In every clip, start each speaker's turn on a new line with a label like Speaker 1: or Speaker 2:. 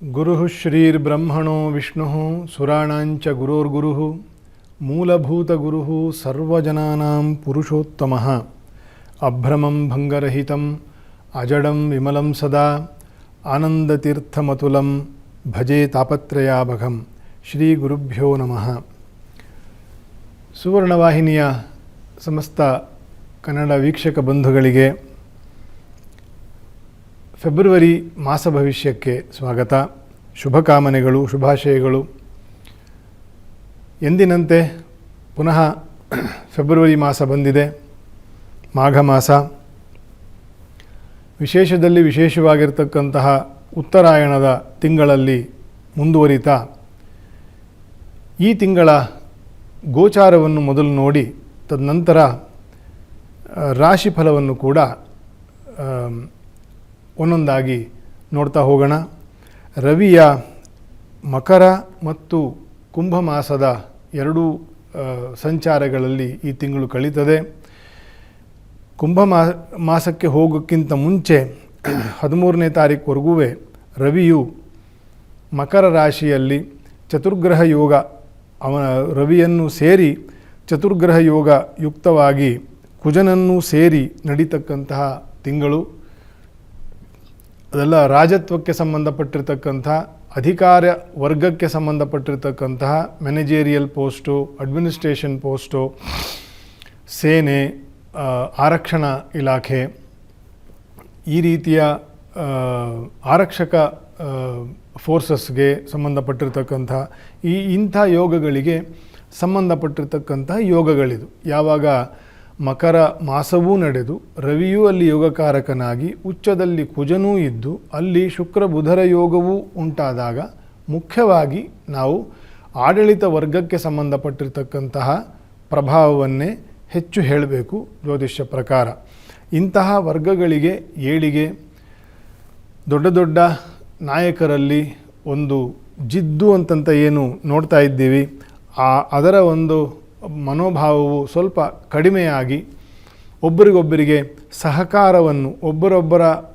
Speaker 1: ಗುರುಃ ಶ್ರೀರ್ಬ್ರಹ್ಮಣೋ ವಿಷ್ಣುಃ ಸುರಾಣಾಂಚ ಗುರೋರ್ಗುರುಃ ಮೂಲಭೂತಗುರುಃ ಸರ್ವಜನಾನಾಂ ಪುರುಷೋತ್ತಮಃ ಅಭ್ರಮಂ ಭಂಗರಹಿತಂ ಅಜಡಂ ವಿಮಲಂ ಸದಾ ಆನಂದತೀರ್ಥಮತುಲಂ ಭಜೆ ತಾಪತ್ರಯಾಭಗಂ. ಶ್ರೀ ಗುರುಭ್ಯೋ ನಮಃ. ಸುವರ್ಣವಾಹಿನಿಯ ಸಮಸ್ತ ಕನ್ನಡ ವೀಕ್ಷಕ ಬಂಧುಗಳಿಗೆ ಫೆಬ್ರವರಿ ಮಾಸ ಭವಿಷ್ಯಕ್ಕೆ ಸ್ವಾಗತ, ಶುಭಕಾಮನೆಗಳು, ಶುಭಾಶಯಗಳು. ಎಂದಿನಂತೆ ಪುನಃ ಫೆಬ್ರವರಿ ಮಾಸ ಬಂದಿದೆ, ಮಾಘ ಮಾಸ. ವಿಶೇಷದಲ್ಲಿ ವಿಶೇಷವಾಗಿರ್ತಕ್ಕಂತಹ ಉತ್ತರಾಯಣದ ತಿಂಗಳಲ್ಲಿ ಮುಂದುವರಿತಾ ಈ ತಿಂಗಳ ಗೋಚಾರವನ್ನು ಮೊದಲು ನೋಡಿ ತದನಂತರ ರಾಶಿಫಲವನ್ನು ಕೂಡ ಒಂದೊಂದಾಗಿ ನೋಡ್ತಾ ಹೋಗೋಣ. ರವಿಯ ಮಕರ ಮತ್ತು ಕುಂಭ ಮಾಸದ ಎರಡೂ ಸಂಚಾರಗಳಲ್ಲಿ ಈ ತಿಂಗಳು ಕಳೀತದೆ. ಕುಂಭ ಮಾಸಕ್ಕೆ ಹೋಗೋಕ್ಕಿಂತ ಮುಂಚೆ 13ನೇ ತಾರೀಕುವರೆಗೂ ರವಿಯು ಮಕರ ರಾಶಿಯಲ್ಲಿ ಚತುರ್ಗ್ರಹ ಯೋಗ, ಅವನ ರವಿಯನ್ನು ಸೇರಿ ಚತುರ್ಗ್ರಹ ಯೋಗ ಯುಕ್ತವಾಗಿ ಕುಜನನ್ನು ಸೇರಿ ನಡೀತಕ್ಕಂತಹ ತಿಂಗಳು. ಅದೆಲ್ಲ ರಾಜತ್ವಕ್ಕೆ ಸಂಬಂಧಪಟ್ಟಿರ್ತಕ್ಕಂಥ, ಅಧಿಕಾರ ವರ್ಗಕ್ಕೆ ಸಂಬಂಧಪಟ್ಟಿರ್ತಕ್ಕಂತಹ ಮ್ಯಾನೇಜೇರಿಯಲ್ ಪೋಸ್ಟು, ಅಡ್ಮಿನಿಸ್ಟ್ರೇಷನ್ ಪೋಸ್ಟು, ಸೇನೆ, ಆರಕ್ಷಣಾ ಇಲಾಖೆ, ಈ ರೀತಿಯ ಆರಕ್ಷಕ ಫೋರ್ಸಸ್ಗೆ ಸಂಬಂಧಪಟ್ಟಿರ್ತಕ್ಕಂಥ ಇಂಥ ಯೋಗಗಳಿಗೆ ಸಂಬಂಧಪಟ್ಟಿರ್ತಕ್ಕಂಥ ಯೋಗಗಳಿದು. ಯಾವಾಗ ಮಕರ ಮಾಸವೂ ನಡೆದು ರವಿಯೂ ಅಲ್ಲಿ ಯೋಗಕಾರಕನಾಗಿ ಉಚ್ಚದಲ್ಲಿ ಕುಜನೂ ಇದ್ದು ಅಲ್ಲಿ ಶುಕ್ರ ಬುಧರ ಯೋಗವೂ ಉಂಟಾದಾಗ ಮುಖ್ಯವಾಗಿ ನಾವು ಆಡಳಿತ ವರ್ಗಕ್ಕೆ ಸಂಬಂಧಪಟ್ಟಿರ್ತಕ್ಕಂತಹ ಪ್ರಭಾವವನ್ನೇ ಹೆಚ್ಚು ಹೇಳಬೇಕು ಜ್ಯೋತಿಷ್ಯ ಪ್ರಕಾರ. ಇಂತಹ ವರ್ಗಗಳಿಗೆ ಏಳಿಗೆ, ದೊಡ್ಡ ದೊಡ್ಡ ನಾಯಕರಲ್ಲಿ ಒಂದು ಜಿದ್ದು ಅಂತಂತ ಏನು ನೋಡ್ತಾ ಇದ್ದೀವಿ, ಅದರ ಒಂದು ಮನೋಭಾವವು ಸ್ವಲ್ಪ ಕಡಿಮೆಯಾಗಿ ಒಬ್ಬರಿಗೊಬ್ಬರಿಗೆ ಸಹಕಾರವನ್ನು,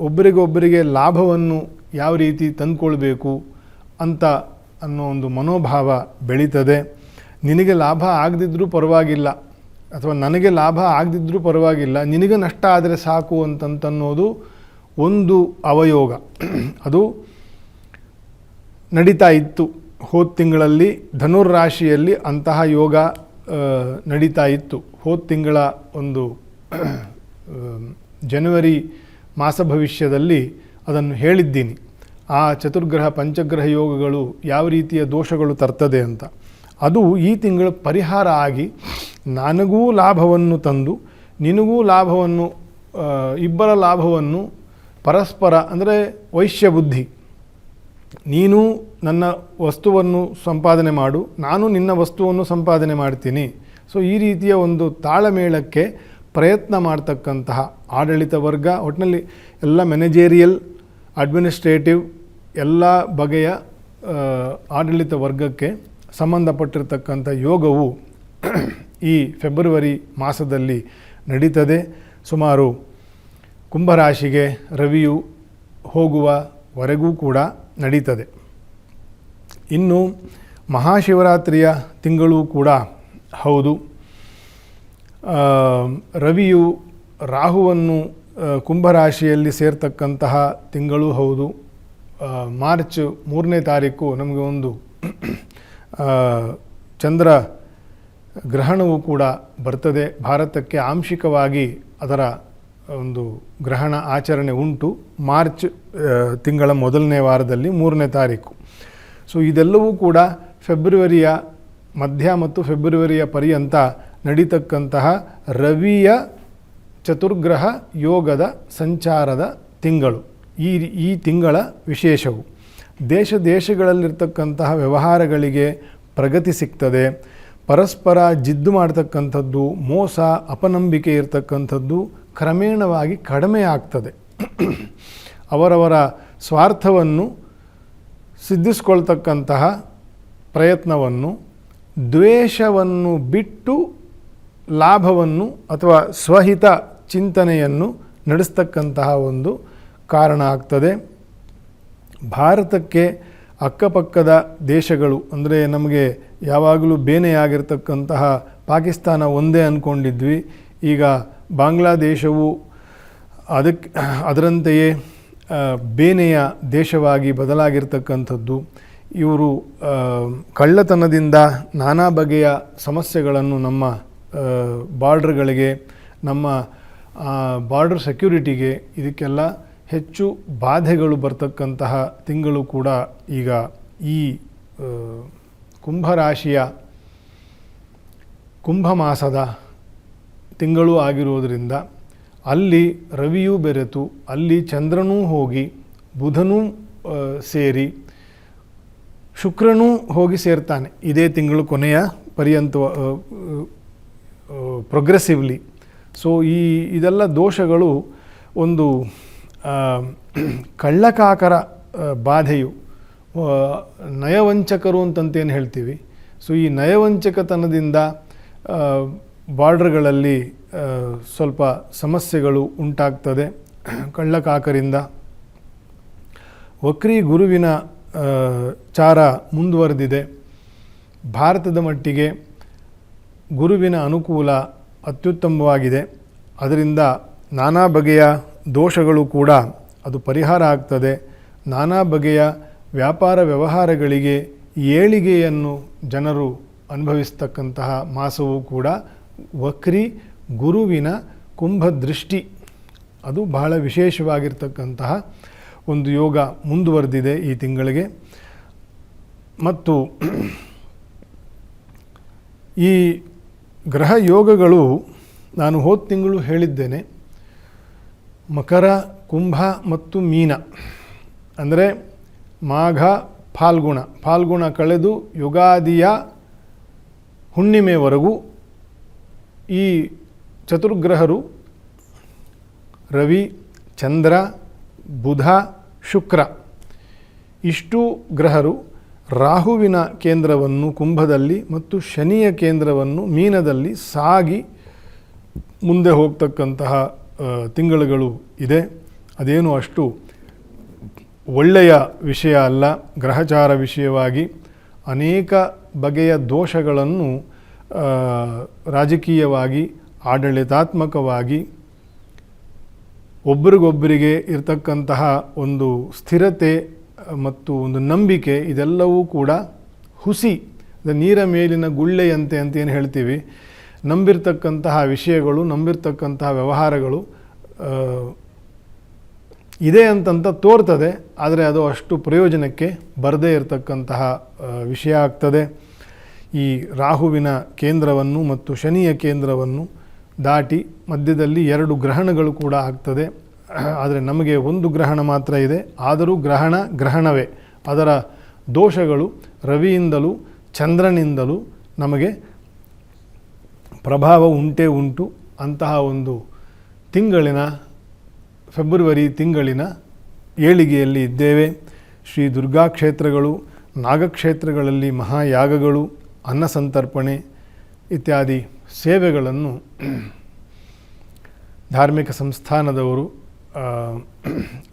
Speaker 1: ಒಬ್ಬರಿಗೊಬ್ಬರಿಗೆ ಲಾಭವನ್ನು ಯಾವ ರೀತಿ ತಂದುಕೊಳ್ಬೇಕು ಅನ್ನೋ ಒಂದು ಮನೋಭಾವ ಬೆಳೀತದೆ. ನಿನಗೆ ಲಾಭ ಆಗದಿದ್ದರೂ ಪರವಾಗಿಲ್ಲ, ಅಥವಾ ನನಗೆ ಲಾಭ ಆಗದಿದ್ದರೂ ಪರವಾಗಿಲ್ಲ, ನಿನಗೆ ನಷ್ಟ ಆದರೆ ಸಾಕು ಅಂತನ್ನೋದು ಒಂದು ಅವಯೋಗ. ಅದು ನಡೀತಾ ಇತ್ತು. ಹೋದ ತಿಂಗಳಲ್ಲಿ ಧನುರ್ರಾಶಿಯಲ್ಲಿ ಅಂತಹ ಯೋಗ ನಡೀತಾ ಇತ್ತು. ಹೋದ ತಿಂಗಳ ಒಂದು ಜನವರಿ ಮಾಸ ಭವಿಷ್ಯದಲ್ಲಿ ಅದನ್ನು ಹೇಳಿದ್ದೀನಿ. ಆ ಚತುರ್ಗ್ರಹ ಪಂಚಗ್ರಹ ಯೋಗಗಳು ಯಾವ ರೀತಿಯ ದೋಷಗಳು ತರ್ತದೆ ಅಂತ. ಅದು ಈ ತಿಂಗಳ ಪರಿಹಾರ ಆಗಿ ನನಗೂ ಲಾಭವನ್ನು ತಂದು ನಿನಗೂ ಲಾಭವನ್ನು, ಇಬ್ಬರ ಲಾಭವನ್ನು ಪರಸ್ಪರ, ಅಂದರೆ ವೈಶ್ಯ ಬುದ್ಧಿ, ನೀನು ನನ್ನ ವಸ್ತುವನ್ನು ಸಂಪಾದನೆ ಮಾಡು, ನಾನು ನಿನ್ನ ವಸ್ತುವನ್ನು ಸಂಪಾದನೆ ಮಾಡ್ತೀನಿ. ಸೊ ಈ ರೀತಿಯ ಒಂದು ತಾಳಮೇಳಕ್ಕೆ ಪ್ರಯತ್ನ ಮಾಡ್ತಕ್ಕಂತಹ ಆಡಳಿತ ವರ್ಗ, ಒಟ್ಟಿನಲ್ಲಿ ಎಲ್ಲ ಮ್ಯಾನೇಜೇರಿಯಲ್, ಅಡ್ಮಿನಿಸ್ಟ್ರೇಟಿವ್, ಎಲ್ಲ ಬಗೆಯ ಆಡಳಿತ ವರ್ಗಕ್ಕೆ ಸಂಬಂಧಪಟ್ಟಿರ್ತಕ್ಕಂಥ ಯೋಗವು ಈ ಫೆಬ್ರವರಿ ಮಾಸದಲ್ಲಿ ನಡೀತದೆ. ಸುಮಾರು ಕುಂಭರಾಶಿಗೆ ರವಿಯು ಹೋಗುವವರೆಗೂ ಕೂಡ ನಡೀತದೆ. ಇನ್ನು ಮಹಾಶಿವರಾತ್ರಿಯ ತಿಂಗಳು ಕೂಡ ಹೌದು. ರವಿಯು ರಾಹುವನ್ನು ಕುಂಭರಾಶಿಯಲ್ಲಿ ಸೇರ್ತಕ್ಕಂತಹ ತಿಂಗಳು ಹೌದು. ಮಾರ್ಚ್ 3ನೇ ತಾರೀಕು ನಮಗೆ ಒಂದು ಚಂದ್ರ ಗ್ರಹಣವು ಕೂಡ ಬರ್ತದೆ. ಭಾರತಕ್ಕೆ ಆಂಶಿಕವಾಗಿ ಅದರ ಒಂದು ಗ್ರಹಣ ಆಚರಣೆ ಉಂಟು. ಮಾರ್ಚ್ ತಿಂಗಳ ಮೊದಲನೇ ವಾರದಲ್ಲಿ 3ನೇ ತಾರೀಕು. ಸೊ ಇದೆಲ್ಲವೂ ಕೂಡ ಫೆಬ್ರವರಿಯ ಮಧ್ಯ ಮತ್ತು ಫೆಬ್ರವರಿಯ ಪರ್ಯಂತ ನಡೀತಕ್ಕಂತಹ ರವಿಯ ಚತುರ್ಗ್ರಹ ಯೋಗದ ಸಂಚಾರದ ತಿಂಗಳು. ಈ ತಿಂಗಳ ವಿಶೇಷವು ದೇಶಗಳಲ್ಲಿರ್ತಕ್ಕಂತಹ ವ್ಯವಹಾರಗಳಿಗೆ ಪ್ರಗತಿ ಸಿಗ್ತದೆ. ಪರಸ್ಪರ ಜಿದ್ದು ಮಾಡ್ತಕ್ಕಂಥದ್ದು, ಮೋಸ ಅಪನಂಬಿಕೆ ಇರತಕ್ಕಂಥದ್ದು ಕ್ರಮೇಣವಾಗಿ ಕಡಿಮೆ ಆಗ್ತದೆ. ಅವರವರ ಸ್ವಾರ್ಥವನ್ನು ಸಿದ್ಧಿಸ್ಕೊಳ್ತಕ್ಕಂತಹ ಪ್ರಯತ್ನವನ್ನು, ದ್ವೇಷವನ್ನು ಬಿಟ್ಟು ಲಾಭವನ್ನು ಅಥವಾ ಸ್ವಹಿತ ಚಿಂತನೆಯನ್ನು ನಡೆಸ್ತಕ್ಕಂತಹ ಒಂದು ಕಾರಣ ಆಗ್ತದೆ. ಭಾರತಕ್ಕೆ ಅಕ್ಕಪಕ್ಕದ ದೇಶಗಳು ಅಂದರೆ ನಮಗೆ ಯಾವಾಗಲೂ ಬೇನೆಯಾಗಿರ್ತಕ್ಕಂತಹ ಪಾಕಿಸ್ತಾನ ಒಂದೇ ಅಂದ್ಕೊಂಡಿದ್ವಿ. ಈಗ ಬಾಂಗ್ಲಾದೇಶವು ಅದರಂತೆಯೇ ಬೇನೆಯ ದೇಶವಾಗಿ ಬದಲಾಗಿರ್ತಕ್ಕಂಥದ್ದು. ಇವರು ಕಳ್ಳತನದಿಂದ ನಾನಾ ಬಗೆಯ ಸಮಸ್ಯೆಗಳನ್ನು ನಮ್ಮ ಬಾರ್ಡರ್ಗಳಿಗೆ, ನಮ್ಮ ಬಾರ್ಡರ್ ಸೆಕ್ಯೂರಿಟಿಗೆ, ಇದಕ್ಕೆಲ್ಲ ಹೆಚ್ಚು ಬಾಧೆಗಳು ಬರ್ತಕ್ಕಂತಹ ತಿಂಗಳು ಕೂಡ ಈಗ ಈ ಕುಂಭರಾಶಿಯ ಕುಂಭ ಮಾಸದ ತಿಂಗಳು ಆಗಿರುವುದರಿಂದ ಅಲ್ಲಿ ರವಿಯೂ ಬೆರೆತು, ಅಲ್ಲಿ ಚಂದ್ರನೂ ಹೋಗಿ, ಬುಧನೂ ಸೇರಿ, ಶುಕ್ರನೂ ಹೋಗಿ ಸೇರ್ತಾನೆ ಇದೇ ತಿಂಗಳು ಕೊನೆಯ ಪರ್ಯಂತ ಪ್ರೋಗ್ರೆಸಿವ್ಲಿ. ಸೊ ಇದೆಲ್ಲ ದೋಷಗಳು ಒಂದು ಕಳ್ಳಕಾಕರ ಬಾಧೆಯು, ನಯವಂಚಕರು ಅಂತಂತೇನು ಹೇಳ್ತೀವಿ. ಸೊ ಈ ನಯವಂಚಕತನದಿಂದ ಬಾರ್ಡರ್ಗಳಲ್ಲಿ ಸ್ವಲ್ಪ ಸಮಸ್ಯೆಗಳು ಉಂಟಾಗ್ತದೆ ಕಳ್ಳಕಾಕರಿಂದ. ವಕ್ರಿ ಗುರುವಿನ ಚಾರ ಮುಂದುವರೆದಿದೆ. ಭಾರತದ ಮಟ್ಟಿಗೆ ಗುರುವಿನ ಅನುಕೂಲ ಅತ್ಯುತ್ತಮವಾಗಿದೆ. ಅದರಿಂದ ನಾನಾ ಬಗೆಯ ದೋಷಗಳು ಕೂಡ ಅದು ಪರಿಹಾರ ಆಗ್ತದೆ. ನಾನಾ ಬಗೆಯ ವ್ಯಾಪಾರ ವ್ಯವಹಾರಗಳಿಗೆ ಏಳಿಗೆಯನ್ನು ಜನರು ಅನುಭವಿಸ್ತಕ್ಕಂತಹ ಮಾಸವೂ ಕೂಡ ವಕ್ರಿ ಗುರುವಿನ ಕುಂಭದೃಷ್ಟಿ, ಅದು ಬಹಳ ವಿಶೇಷವಾಗಿರ್ತಕ್ಕಂತಹ ಒಂದು ಯೋಗ ಮುಂದುವರೆದಿದೆ ಈ ತಿಂಗಳಿಗೆ. ಮತ್ತು ಈ ಗ್ರಹ ಯೋಗಗಳು ನಾನು ಹೋದ ತಿಂಗಳು ಹೇಳಿದ್ದೇನೆ, ಮಕರ, ಕುಂಭ ಮತ್ತು ಮೀನ ಅಂದರೆ ಮಾಘ, ಫಾಲ್ಗುಣ ಕಳೆದು ಯುಗಾದಿಯ ಹುಣ್ಣಿಮೆವರೆಗೂ ಈ ಚತುರ್ಗ್ರಹರು ರವಿ, ಚಂದ್ರ, ಬುಧ, ಶುಕ್ರ ಇಷ್ಟು ಗ್ರಹರು ರಾಹುವಿನ ಕೇಂದ್ರವನ್ನು ಕುಂಭದಲ್ಲಿ ಮತ್ತು ಶನಿಯ ಕೇಂದ್ರವನ್ನು ಮೀನದಲ್ಲಿ ಸಾಗಿ ಮುಂದೆ ಹೋಗ್ತಕ್ಕಂತಹ ತಿಂಗಳುಗಳು ಇದೆ. ಅದೇನು ಅಷ್ಟು ಒಳ್ಳೆಯ ವಿಷಯ ಅಲ್ಲ. ಗ್ರಹಚಾರ ವಿಷಯವಾಗಿ ಅನೇಕ ಬಗೆಯ ದೋಷಗಳನ್ನು ರಾಜಕೀಯವಾಗಿ, ಆಡಳಿತಾತ್ಮಕವಾಗಿ, ಒಬ್ಬರಿಗೊಬ್ಬರಿಗೆ ಇರತಕ್ಕಂತಹ ಒಂದು ಸ್ಥಿರತೆ ಮತ್ತು ಒಂದು ನಂಬಿಕೆ, ಇದೆಲ್ಲವೂ ಕೂಡ ಹುಸಿ, ನೀರ ಮೇಲಿನ ಗುಳ್ಳೆಯಂತೆ ಅಂತ ಏನು ಹೇಳ್ತೀವಿ. ನಂಬಿರ್ತಕ್ಕಂತಹ ವಿಷಯಗಳು, ನಂಬಿರ್ತಕ್ಕಂತಹ ವ್ಯವಹಾರಗಳು ಇದೆ ಅಂತಂತ ತೋರ್ತದೆ, ಆದರೆ ಅದು ಅಷ್ಟು ಪ್ರಯೋಜನಕ್ಕೆ ಬರದೇ ಇರತಕ್ಕಂತಹ ವಿಷಯ ಆಗ್ತದೆ. ಈ ರಾಹುವಿನ ಕೇಂದ್ರವನ್ನು ಮತ್ತು ಶನಿಯ ಕೇಂದ್ರವನ್ನು ದಾಟಿ ಮಧ್ಯದಲ್ಲಿ 2 ಗ್ರಹಣಗಳು ಕೂಡ ಆಗ್ತದೆ. ಆದರೆ ನಮಗೆ ಒಂದು ಗ್ರಹಣ ಮಾತ್ರ ಇದೆ. ಆದರೂ ಗ್ರಹಣವೇ. ಅದರ ದೋಷಗಳು ರವಿಯಿಂದಲೂ ಚಂದ್ರನಿಂದಲೂ ನಮಗೆ ಪ್ರಭಾವ ಉಂಟೇ ಉಂಟು. ಅಂತಹ ಒಂದು ತಿಂಗಳಿನ ಫೆಬ್ರವರಿ ತಿಂಗಳಿನ ಏಳಿಗೆಯಲ್ಲಿ ಇದ್ದೇವೆ. ಶ್ರೀ ದುರ್ಗಾ ಕ್ಷೇತ್ರಗಳು, ನಾಗಕ್ಷೇತ್ರಗಳಲ್ಲಿ ಮಹಾಯಾಗಗಳು, ಅನ್ನಸಂತರ್ಪಣೆ ಇತ್ಯಾದಿ ಸೇವೆಗಳನ್ನು ಧಾರ್ಮಿಕ ಸಂಸ್ಥಾನದವರು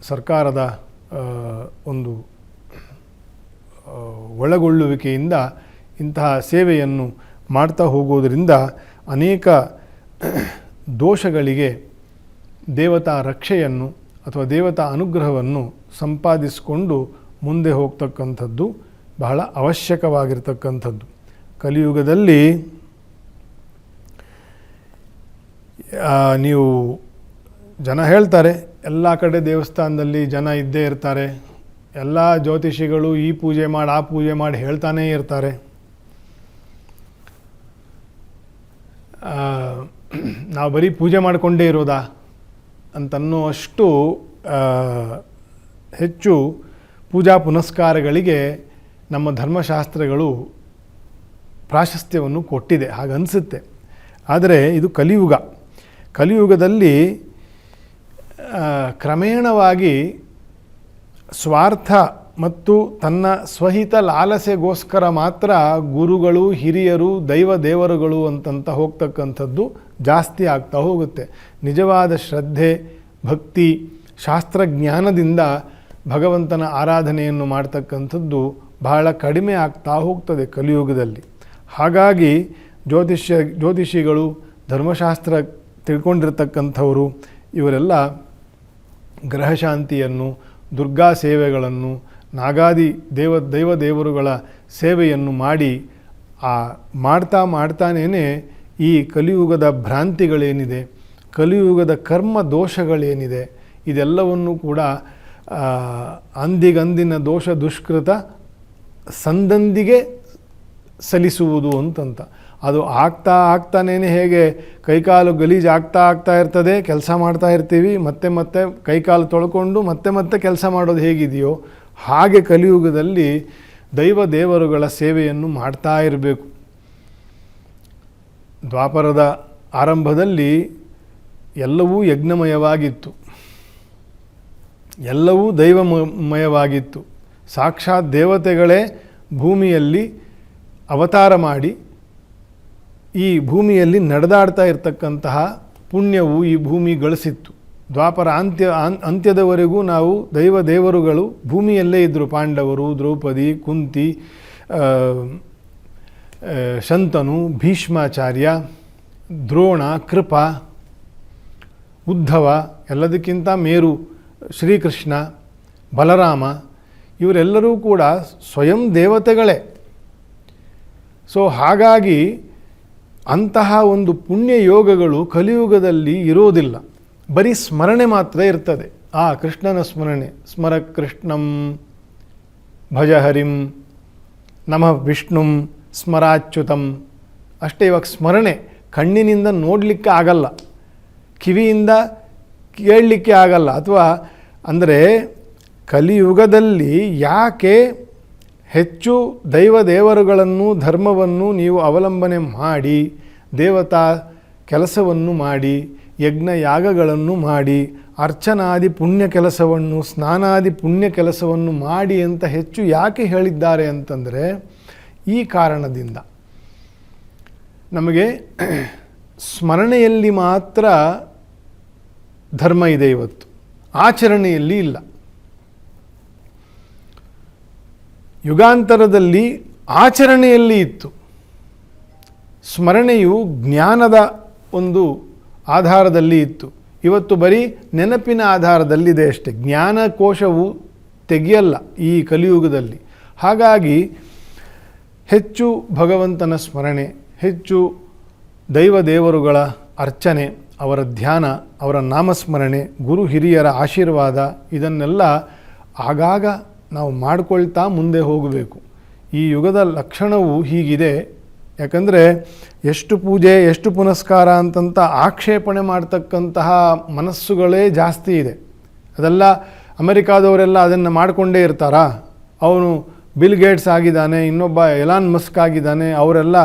Speaker 1: ಸರ್ಕಾರದ ಒಂದು ಒಳಗೊಳ್ಳುವಿಕೆಯಿಂದ ಇಂತಹ ಸೇವೆಯನ್ನು ಮಾಡ್ತಾ ಹೋಗೋದರಿಂದ ಅನೇಕ ದೋಷಗಳಿಗೆ ದೇವತಾ ರಕ್ಷೆಯನ್ನು ಅಥವಾ ದೇವತಾ ಅನುಗ್ರಹವನ್ನು ಸಂಪಾದಿಸಿಕೊಂಡು ಮುಂದೆ ಹೋಗ್ತಕ್ಕಂಥದ್ದು ಬಹಳ ಅವಶ್ಯಕವಾಗಿರ್ತಕ್ಕಂಥದ್ದು. ಕಲಿಯುಗದಲ್ಲಿ ನೀವು ಜನ ಹೇಳ್ತಾರೆ, ಎಲ್ಲ ಕಡೆ ದೇವಸ್ಥಾನದಲ್ಲಿ ಜನ ಇದ್ದೇ ಇರ್ತಾರೆ, ಎಲ್ಲ ಜ್ಯೋತಿಷಿಗಳು ಈ ಪೂಜೆ ಮಾಡಿ ಆ ಪೂಜೆ ಮಾಡಿ ಹೇಳ್ತಾನೇ ಇರ್ತಾರೆ. ನಾವು ಬರೀ ಪೂಜೆ ಮಾಡಿಕೊಂಡೇ ಇರೋದಾ ಅಂತನ್ನೋಷ್ಟು ಹೆಚ್ಚು ಪೂಜಾ ಪುನಸ್ಕಾರಗಳಿಗೆ ನಮ್ಮ ಧರ್ಮಶಾಸ್ತ್ರಗಳು ಪ್ರಾಶಸ್ತ್ಯವನ್ನು ಕೊಟ್ಟಿದೆ, ಹಾಗನ್ನಿಸುತ್ತೆ. ಆದರೆ ಇದು ಕಲಿಯುಗದಲ್ಲಿ ಕ್ರಮೇಣವಾಗಿ ಸ್ವಾರ್ಥ ಮತ್ತು ತನ್ನ ಸ್ವಹಿತ ಲಾಲಸೆಗೋಸ್ಕರ ಮಾತ್ರ ಗುರುಗಳು, ಹಿರಿಯರು, ದೇವರುಗಳು ಅಂತಂತ ಹೋಗ್ತಕ್ಕಂಥದ್ದು ಜಾಸ್ತಿ ಆಗ್ತಾ ಹೋಗುತ್ತೆ. ನಿಜವಾದ ಶ್ರದ್ಧೆ, ಭಕ್ತಿ, ಶಾಸ್ತ್ರಜ್ಞಾನದಿಂದ ಭಗವಂತನ ಆರಾಧನೆಯನ್ನು ಮಾಡ್ತಕ್ಕಂಥದ್ದು ಬಹಳ ಕಡಿಮೆ ಆಗ್ತಾ ಹೋಗ್ತದೆ ಕಲಿಯುಗದಲ್ಲಿ. ಹಾಗಾಗಿ ಜ್ಯೋತಿಷಿಗಳು, ಧರ್ಮಶಾಸ್ತ್ರ ತಿಳ್ಕೊಂಡಿರ್ತಕ್ಕಂಥವರು ಇವರೆಲ್ಲ ಗ್ರಹಶಾಂತಿಯನ್ನು, ದುರ್ಗಾ ಸೇವೆಗಳನ್ನು, ನಾಗಾದಿ ದೇವರುಗಳ ಸೇವೆಯನ್ನು ಮಾಡಿ ಮಾಡ್ತಾನೇ ಈ ಕಲಿಯುಗದ ಭ್ರಾಂತಿಗಳೇನಿದೆ, ಕಲಿಯುಗದ ಕರ್ಮ ದೋಷಗಳೇನಿದೆ ಇದೆಲ್ಲವನ್ನು ಕೂಡ ಅಂದಿಗಂದಿನ ದೋಷ ದುಷ್ಕೃತ ಸಂದಂದಿಗೆ ಸಲ್ಲಿಸುವುದು ಅಂತಂತ. ಅದು ಆಗ್ತಾನೇ ಹೇಗೆ ಕೈಕಾಲು ಗಲೀಜು ಆಗ್ತಾ ಇರ್ತದೆ, ಕೆಲಸ ಮಾಡ್ತಾ ಇರ್ತೀವಿ, ಮತ್ತೆ ಕೈಕಾಲು ತೊಳ್ಕೊಂಡು ಮತ್ತೆ ಕೆಲಸ ಮಾಡೋದು ಹೇಗಿದೆಯೋ ಹಾಗೆ ಕಲಿಯುಗದಲ್ಲಿ ದೇವರುಗಳ ಸೇವೆಯನ್ನು ಮಾಡ್ತಾ ಇರಬೇಕು. ದ್ವಾಪರದ ಆರಂಭದಲ್ಲಿ ಎಲ್ಲವೂ ಯಜ್ಞಮಯವಾಗಿತ್ತು, ಎಲ್ಲವೂ ದೈವಮಯವಾಗಿತ್ತು. ಸಾಕ್ಷಾತ್ ದೇವತೆಗಳೇ ಭೂಮಿಯಲ್ಲಿ ಅವತಾರ ಮಾಡಿ ಈ ಭೂಮಿಯಲ್ಲಿ ನಡೆದಾಡ್ತಾ ಇರತಕ್ಕಂತಹ ಪುಣ್ಯವು ಈ ಭೂಮಿ ಗಳಿಸಿತ್ತು. ದ್ವಾಪರ ಅಂತ್ಯದವರೆಗೂ ನಾವು ದೇವರುಗಳು ಭೂಮಿಯಲ್ಲೇ ಇದ್ದರು. ಪಾಂಡವರು, ದ್ರೌಪದಿ, ಕುಂತಿ, ಶಂತನು, ಭೀಷ್ಮಾಚಾರ್ಯ, ದ್ರೋಣ, ಕೃಪ, ಉದ್ಧವ, ಎಲ್ಲದಕ್ಕಿಂತ ಮೇರು ಶ್ರೀಕೃಷ್ಣ, ಬಲರಾಮ, ಇವರೆಲ್ಲರೂ ಕೂಡ ಸ್ವಯಂ ದೇವತೆಗಳೇ. ಸೊ ಹಾಗಾಗಿ ಅಂತಹ ಒಂದು ಪುಣ್ಯ ಯೋಗಗಳು ಕಲಿಯುಗದಲ್ಲಿ ಇರೋದಿಲ್ಲ, ಬರೀ ಸ್ಮರಣೆ ಮಾತ್ರ ಇರ್ತದೆ. ಕೃಷ್ಣನ ಸ್ಮರಣೆ, ಸ್ಮರ ಕೃಷ್ಣಂ ಭಜ ಹರಿಂ ನಮಃ ವಿಷ್ಣುಂ ಸ್ಮರಾಚ್ಯುತಂ ಅಷ್ಟೇ. ಇವಾಗ ಸ್ಮರಣೆ ಕಣ್ಣಿನಿಂದ ನೋಡಲಿಕ್ಕೆ ಆಗಲ್ಲ, ಕಿವಿಯಿಂದ ಕೇಳಲಿಕ್ಕೆ ಆಗಲ್ಲ. ಅಥವಾ ಅಂದರೆ ಕಲಿಯುಗದಲ್ಲಿ ಯಾಕೆ ಹೆಚ್ಚು ದೇವರುಗಳನ್ನು, ಧರ್ಮವನ್ನು ನೀವು ಅವಲಂಬನೆ ಮಾಡಿ, ದೇವತಾ ಕೆಲಸವನ್ನು ಮಾಡಿ, ಯಜ್ಞ ಯಾಗಗಳನ್ನು ಮಾಡಿ, ಅರ್ಚನಾದಿ ಪುಣ್ಯ ಕೆಲಸವನ್ನು, ಸ್ನಾನಾದಿ ಪುಣ್ಯ ಕೆಲಸವನ್ನು ಮಾಡಿ ಅಂತ ಹೆಚ್ಚು ಯಾಕೆ ಹೇಳಿದ್ದಾರೆ ಅಂತಂದರೆ ಈ ಕಾರಣದಿಂದ. ನಮಗೆ ಸ್ಮರಣೆಯಲ್ಲಿ ಮಾತ್ರ ಧರ್ಮ ಇದೆ ಇವತ್ತು, ಆಚರಣೆಯಲ್ಲಿ ಇಲ್ಲ. ಯುಗಾಂತರದಲ್ಲಿ ಆಚರಣೆಯಲ್ಲಿ ಇತ್ತು. ಸ್ಮರಣೆಯು ಜ್ಞಾನದ ಒಂದು ಆಧಾರದಲ್ಲಿ ಇತ್ತು. ಇವತ್ತು ಬರೀ ನೆನಪಿನ ಆಧಾರದಲ್ಲಿದೆ ಅಷ್ಟೆ. ಜ್ಞಾನಕೋಶವು ತೆಗೆಯಲ್ಲ ಈ ಕಲಿಯುಗದಲ್ಲಿ. ಹಾಗಾಗಿ ಹೆಚ್ಚು ಭಗವಂತನ ಸ್ಮರಣೆ, ಹೆಚ್ಚು ದೇವರುಗಳ ಅರ್ಚನೆ, ಅವರ ಧ್ಯಾನ, ಅವರ ನಾಮಸ್ಮರಣೆ, ಗುರು ಹಿರಿಯರ ಆಶೀರ್ವಾದ, ಇದನ್ನೆಲ್ಲ ಆಗಾಗ ನಾವು ಮಾಡಿಕೊಳ್ತಾ ಮುಂದೆ ಹೋಗಬೇಕು. ಈ ಯುಗದ ಲಕ್ಷಣವು ಹೀಗಿದೆ. ಯಾಕಂದರೆ ಎಷ್ಟು ಪೂಜೆ, ಎಷ್ಟು ಪುನಸ್ಕಾರ ಅಂತಂತ ಆಕ್ಷೇಪಣೆ ಮಾಡ್ತಕ್ಕಂತಹ ಮನಸ್ಸುಗಳೇ ಜಾಸ್ತಿ ಇದೆ. ಅದೆಲ್ಲ ಅಮೆರಿಕಾದವರೆಲ್ಲ ಅದನ್ನು ಮಾಡಿಕೊಂಡೇ ಇರ್ತಾರಾ? ಅವನು ಬಿಲ್ ಗೇಟ್ಸ್ ಆಗಿದ್ದಾನೆ, ಇನ್ನೊಬ್ಬ ಎಲಾನ್ ಮಸ್ಕ್ ಆಗಿದ್ದಾನೆ, ಅವರೆಲ್ಲ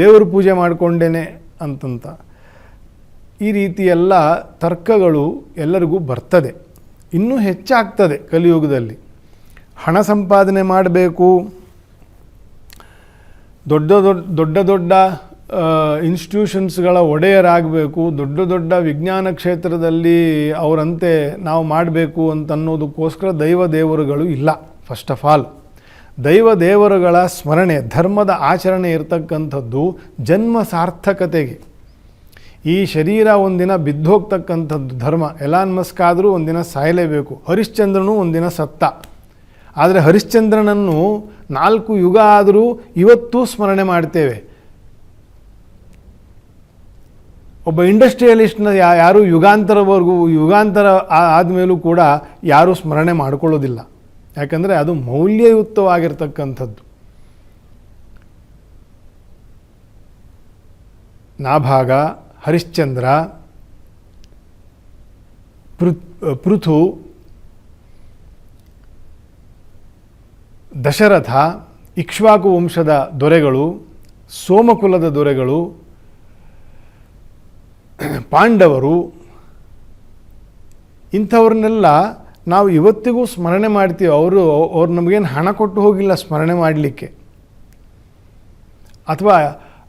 Speaker 1: ದೇವ್ರ ಪೂಜೆ ಮಾಡಿಕೊಂಡೇನೆ ಅಂತಂತ ಈ ರೀತಿಯೆಲ್ಲ ತರ್ಕಗಳು ಎಲ್ಲರಿಗೂ ಬರ್ತದೆ. ಇನ್ನೂ ಹೆಚ್ಚಾಗ್ತದೆ ಕಲಿಯುಗದಲ್ಲಿ. ಹಣ ಸಂಪಾದನೆ ಮಾಡಬೇಕು, ದೊಡ್ಡ ಇನ್ಸ್ಟಿಟ್ಯೂಷನ್ಸ್ಗಳ ಒಡೆಯರಾಗಬೇಕು, ದೊಡ್ಡ ವಿಜ್ಞಾನ ಕ್ಷೇತ್ರದಲ್ಲಿ ಅವರಂತೆ ನಾವು ಮಾಡಬೇಕು ಅಂತನ್ನೋದಕ್ಕೋಸ್ಕರ ದೇವರುಗಳು ಇಲ್ಲ. ಫಸ್ಟ್ ಆಫ್ ಆಲ್ ದೇವರುಗಳ ಸ್ಮರಣೆ, ಧರ್ಮದ ಆಚರಣೆ ಇರತಕ್ಕಂಥದ್ದು ಜನ್ಮ ಸಾರ್ಥಕತೆಗೆ. ಈ ಶರೀರ ಒಂದಿನ ಬಿದ್ದೋಗ್ತಕ್ಕಂಥದ್ದು ಧರ್ಮ. ಎಲಾನ್ ಮಸ್ಕ್ ಆದರೂ ಒಂದಿನ ಸಾಯಲೇಬೇಕು. ಹರಿಶ್ಚಂದ್ರನು ಒಂದಿನ ಸತ್ತ. ಆದರೆ ಹರಿಶ್ಚಂದ್ರನನ್ನು 4 ಯುಗ ಆದರೂ ಇವತ್ತೂ ಸ್ಮರಣೆ ಮಾಡ್ತೇವೆ. ಒಬ್ಬ ಇಂಡಸ್ಟ್ರಿಯಲಿಸ್ಟ್ನ ಯಾರೂ ಯುಗಾಂತರ ಆದಮೇಲೂ ಕೂಡ ಯಾರೂ ಸ್ಮರಣೆ ಮಾಡಿಕೊಳ್ಳೋದಿಲ್ಲ. ಯಾಕಂದರೆ ಅದು ಮೌಲ್ಯಯುಕ್ತವಾಗಿರ್ತಕ್ಕಂಥದ್ದು. ನಾಭಾಗ, ಹರಿಶ್ಚಂದ್ರ, ಪೃಥು, ದಶರಥ, ಇಕ್ಷ್ವಾಕು ವಂಶದ ದೊರೆಗಳು, ಸೋಮಕುಲದ ದೊರೆಗಳು, ಪಾಂಡವರು, ಇಂಥವ್ರನ್ನೆಲ್ಲ ನಾವು ಇವತ್ತಿಗೂ ಸ್ಮರಣೆ ಮಾಡ್ತೀವಿ. ಅವ್ರು ನಮಗೇನು ಹಣ ಕೊಟ್ಟು ಹೋಗಿಲ್ಲ ಸ್ಮರಣೆ ಮಾಡಲಿಕ್ಕೆ. ಅಥವಾ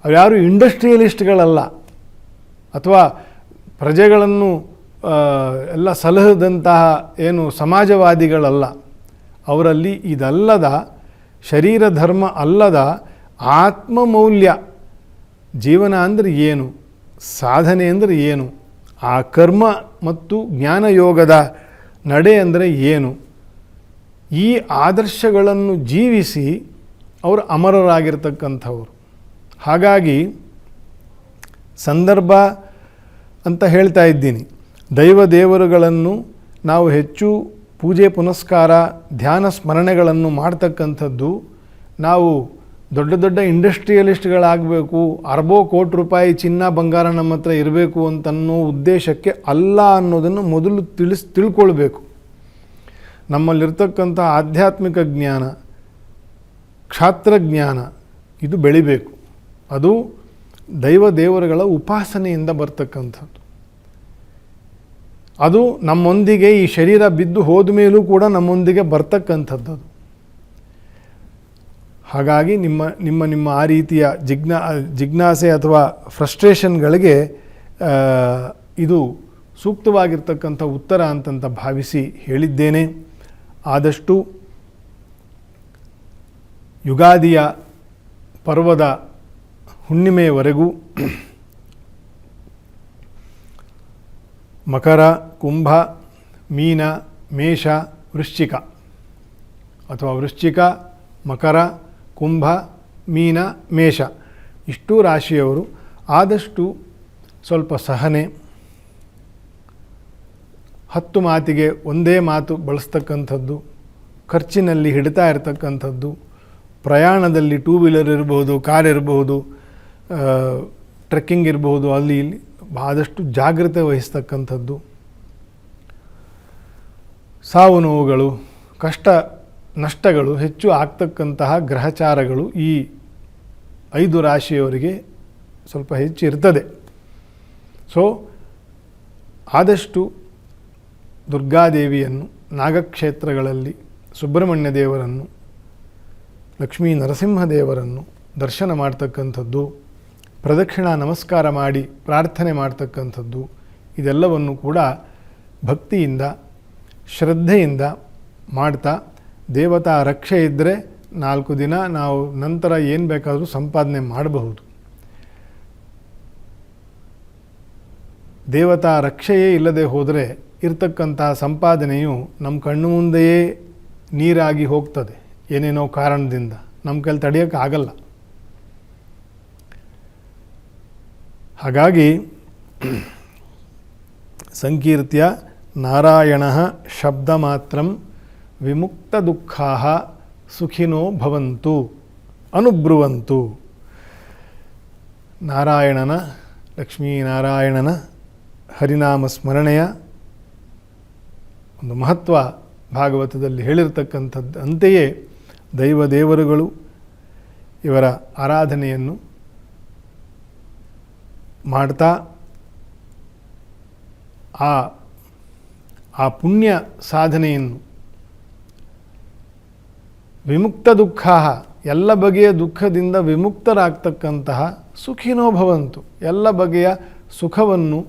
Speaker 1: ಯಾರು ಇಂಡಸ್ಟ್ರಿಯಲಿಸ್ಟ್ಗಳಲ್ಲ, ಅಥವಾ ಪ್ರಜೆಗಳನ್ನು ಎಲ್ಲ ಸಲಹದಂತಹ ಏನು ಸಮಾಜವಾದಿಗಳಲ್ಲ. ಅವರಲ್ಲಿ ಇದಲ್ಲದ ಶರೀರ ಧರ್ಮ ಅಲ್ಲದ ಆತ್ಮಮೌಲ್ಯ, ಜೀವನ ಅಂದರೆ ಏನು, ಸಾಧನೆ ಅಂದರೆ ಏನು, ಆ ಕರ್ಮ ಮತ್ತು ಜ್ಞಾನಯೋಗದ ನಡೆ ಅಂದರೆ ಏನು, ಈ ಆದರ್ಶಗಳನ್ನು ಜೀವಿಸಿ ಅವರು ಅಮರರಾಗಿರ್ತಕ್ಕಂಥವ್ರು. ಹಾಗಾಗಿ ಸಂದರ್ಭ ಅಂತ ಹೇಳ್ತಾ ಇದ್ದೀನಿ, ದೈವ ದೇವರುಗಳನ್ನು ನಾವು ಹೆಚ್ಚು ಪೂಜೆ ಪುನಸ್ಕಾರ ಧ್ಯಾನ ಸ್ಮರಣೆಗಳನ್ನು ಮಾಡ್ತಕ್ಕಂಥದ್ದು ನಾವು ದೊಡ್ಡ ದೊಡ್ಡ ಇಂಡಸ್ಟ್ರಿಯಲಿಸ್ಟ್ಗಳಾಗಬೇಕು, ಅರಬೋ ಕೋಟಿ ರೂಪಾಯಿ ಚಿನ್ನ ಬಂಗಾರ ನಮ್ಮ ಹತ್ರ ಇರಬೇಕು ಅಂತನ್ನೋ ಉದ್ದೇಶಕ್ಕೆ ಅಲ್ಲ ಅನ್ನೋದನ್ನು ಮೊದಲು ತಿಳ್ಕೊಳ್ಬೇಕು. ನಮ್ಮಲ್ಲಿರ್ತಕ್ಕಂಥ ಆಧ್ಯಾತ್ಮಿಕ ಜ್ಞಾನ, ಕ್ಷಾತ್ರಜ್ಞಾನ ಇದು ಬೆಳಿಬೇಕು. ಅದು ದೈವ ದೇವರುಗಳ ಉಪಾಸನೆಯಿಂದ ಬರ್ತಕ್ಕಂಥದ್ದು. ಅದು ನಮ್ಮೊಂದಿಗೆ ಈ ಶರೀರ ಬಿದ್ದು ಹೋದ ಮೇಲೂ ಕೂಡ ನಮ್ಮೊಂದಿಗೆ ಬರ್ತಕ್ಕಂಥದ್ದು. ಹಾಗಾಗಿ ನಿಮ್ಮ ಆ ರೀತಿಯ ಜಿಜ್ಞಾಸೆ ಅಥವಾ ಫ್ರಸ್ಟ್ರೇಷನ್ಗಳಿಗೆ ಇದು ಸೂಕ್ತವಾಗಿರ್ತಕ್ಕಂಥ ಉತ್ತರ ಅಂತಂತ ಭಾವಿಸಿ ಹೇಳಿದ್ದೇನೆ. ಆದಷ್ಟು ಯುಗಾದಿಯ ಪರ್ವದ ಹುಣ್ಣಿಮೆಯವರೆಗೂ ಮಕರ, ಕುಂಭ, ಮೀನ, ಮೇಷ, ವೃಶ್ಚಿಕ ಅಥವಾ ವೃಶ್ಚಿಕ, ಮಕರ, ಕುಂಭ, ಮೀನ, ಮೇಷ ಇಷ್ಟೂ ರಾಶಿಯವರು ಆದಷ್ಟು ಸ್ವಲ್ಪ ಸಹನೆ, 10 ಮಾತಿಗೆ ಒಂದೇ ಮಾತು ಬಳಸ್ತಕ್ಕಂಥದ್ದು, ಖರ್ಚಿನಲ್ಲಿ ಹಿಡಿತಾ ಇರತಕ್ಕಂಥದ್ದು, ಪ್ರಯಾಣದಲ್ಲಿ ಟೂ ವೀಲರ್ ಇರ್ಬೋದು, ಕಾರ್ ಇರಬಹುದು, ಟ್ರೆಕ್ಕಿಂಗ್ ಇರಬಹುದು, ಅಲ್ಲಿ ಇಲ್ಲಿ ಆದಷ್ಟು ಜಾಗ್ರತೆ ವಹಿಸ್ತಕ್ಕಂಥದ್ದು, ಸಾವು ನೋವುಗಳು, ಕಷ್ಟ ನಷ್ಟಗಳು ಹೆಚ್ಚು ಆಗ್ತಕ್ಕಂತಹ ಗ್ರಹಚಾರಗಳು ಈ 5 ರಾಶಿಯವರಿಗೆ ಸ್ವಲ್ಪ ಹೆಚ್ಚು ಇರ್ತದೆ. ಸೊ ಆದಷ್ಟು ದುರ್ಗಾದೇವಿಯನ್ನು, ನಾಗಕ್ಷೇತ್ರಗಳಲ್ಲಿ ಸುಬ್ರಹ್ಮಣ್ಯ ದೇವರನ್ನು, ಲಕ್ಷ್ಮೀ ನರಸಿಂಹದೇವರನ್ನು ದರ್ಶನ ಮಾಡ್ತಕ್ಕಂಥದ್ದು, ಪ್ರದಕ್ಷಿಣಾ ನಮಸ್ಕಾರ ಮಾಡಿ ಪ್ರಾರ್ಥನೆ ಮಾಡ್ತಕ್ಕಂಥದ್ದು, ಇದೆಲ್ಲವನ್ನು ಕೂಡ ಭಕ್ತಿಯಿಂದ ಶ್ರದ್ಧೆಯಿಂದ ಮಾಡ್ತಾ, ದೇವತಾ ರಕ್ಷೆ ಇದ್ದರೆ 4 ದಿನ ನಾವು ನಂತರ ಏನು ಬೇಕಾದರೂ ಸಂಪಾದನೆ ಮಾಡಬಹುದು. ದೇವತಾ ರಕ್ಷೆಯೇ ಇಲ್ಲದೆ ಹೋದರೆ ಇರ್ತಕ್ಕಂತಹ ಸಂಪಾದನೆಯು ನಮ್ಮ ಕಣ್ಣು ಮುಂದೆಯೇ ನೀರಾಗಿ ಹೋಗ್ತದೆ. ಏನೇನೋ ಕಾರಣದಿಂದ ನಮ್ಮ ಕೈಲಿ ತಡೆಯೋಕ್ಕಾಗಲ್ಲ. ಹಾಗಾಗಿ ಸಂಕೀರ್ತ್ಯ ನಾರಾಯಣಃ ಶಬ್ದ ಮಾತ್ರಂ ವಿಮುಕ್ತ ದುಃಖಾಃ ಸುಖಿನೋ ಭವಂತು ಅನುಬ್ರುವಂತು. ನಾರಾಯಣನ, ಲಕ್ಷ್ಮೀನಾರಾಯಣನ ಹರಿನಾಮ ಸ್ಮರಣೆಯ ಒಂದು ಮಹತ್ವ ಭಾಗವತದಲ್ಲಿ ಹೇಳಿರ್ತಕ್ಕಂಥದ್ದು. ಅಂತೆಯೇ ದೈವ ದೇವರುಗಳು ಇವರ ಆರಾಧನೆಯನ್ನು ಮಾಡ್ತಾ ಆ ಪುಣ್ಯ ಸಾಧನೆಯನ್ನು ವಿಮುಕ್ತ ದುಃಖ, ಎಲ್ಲ ಬಗೆಯ ದುಃಖದಿಂದ ವಿಮುಕ್ತರಾಗ್ತಕ್ಕಂತಹ ಸುಖಿನೋ ಭವಂತು, ಎಲ್ಲ ಬಗೆಯ ಸುಖವನ್ನು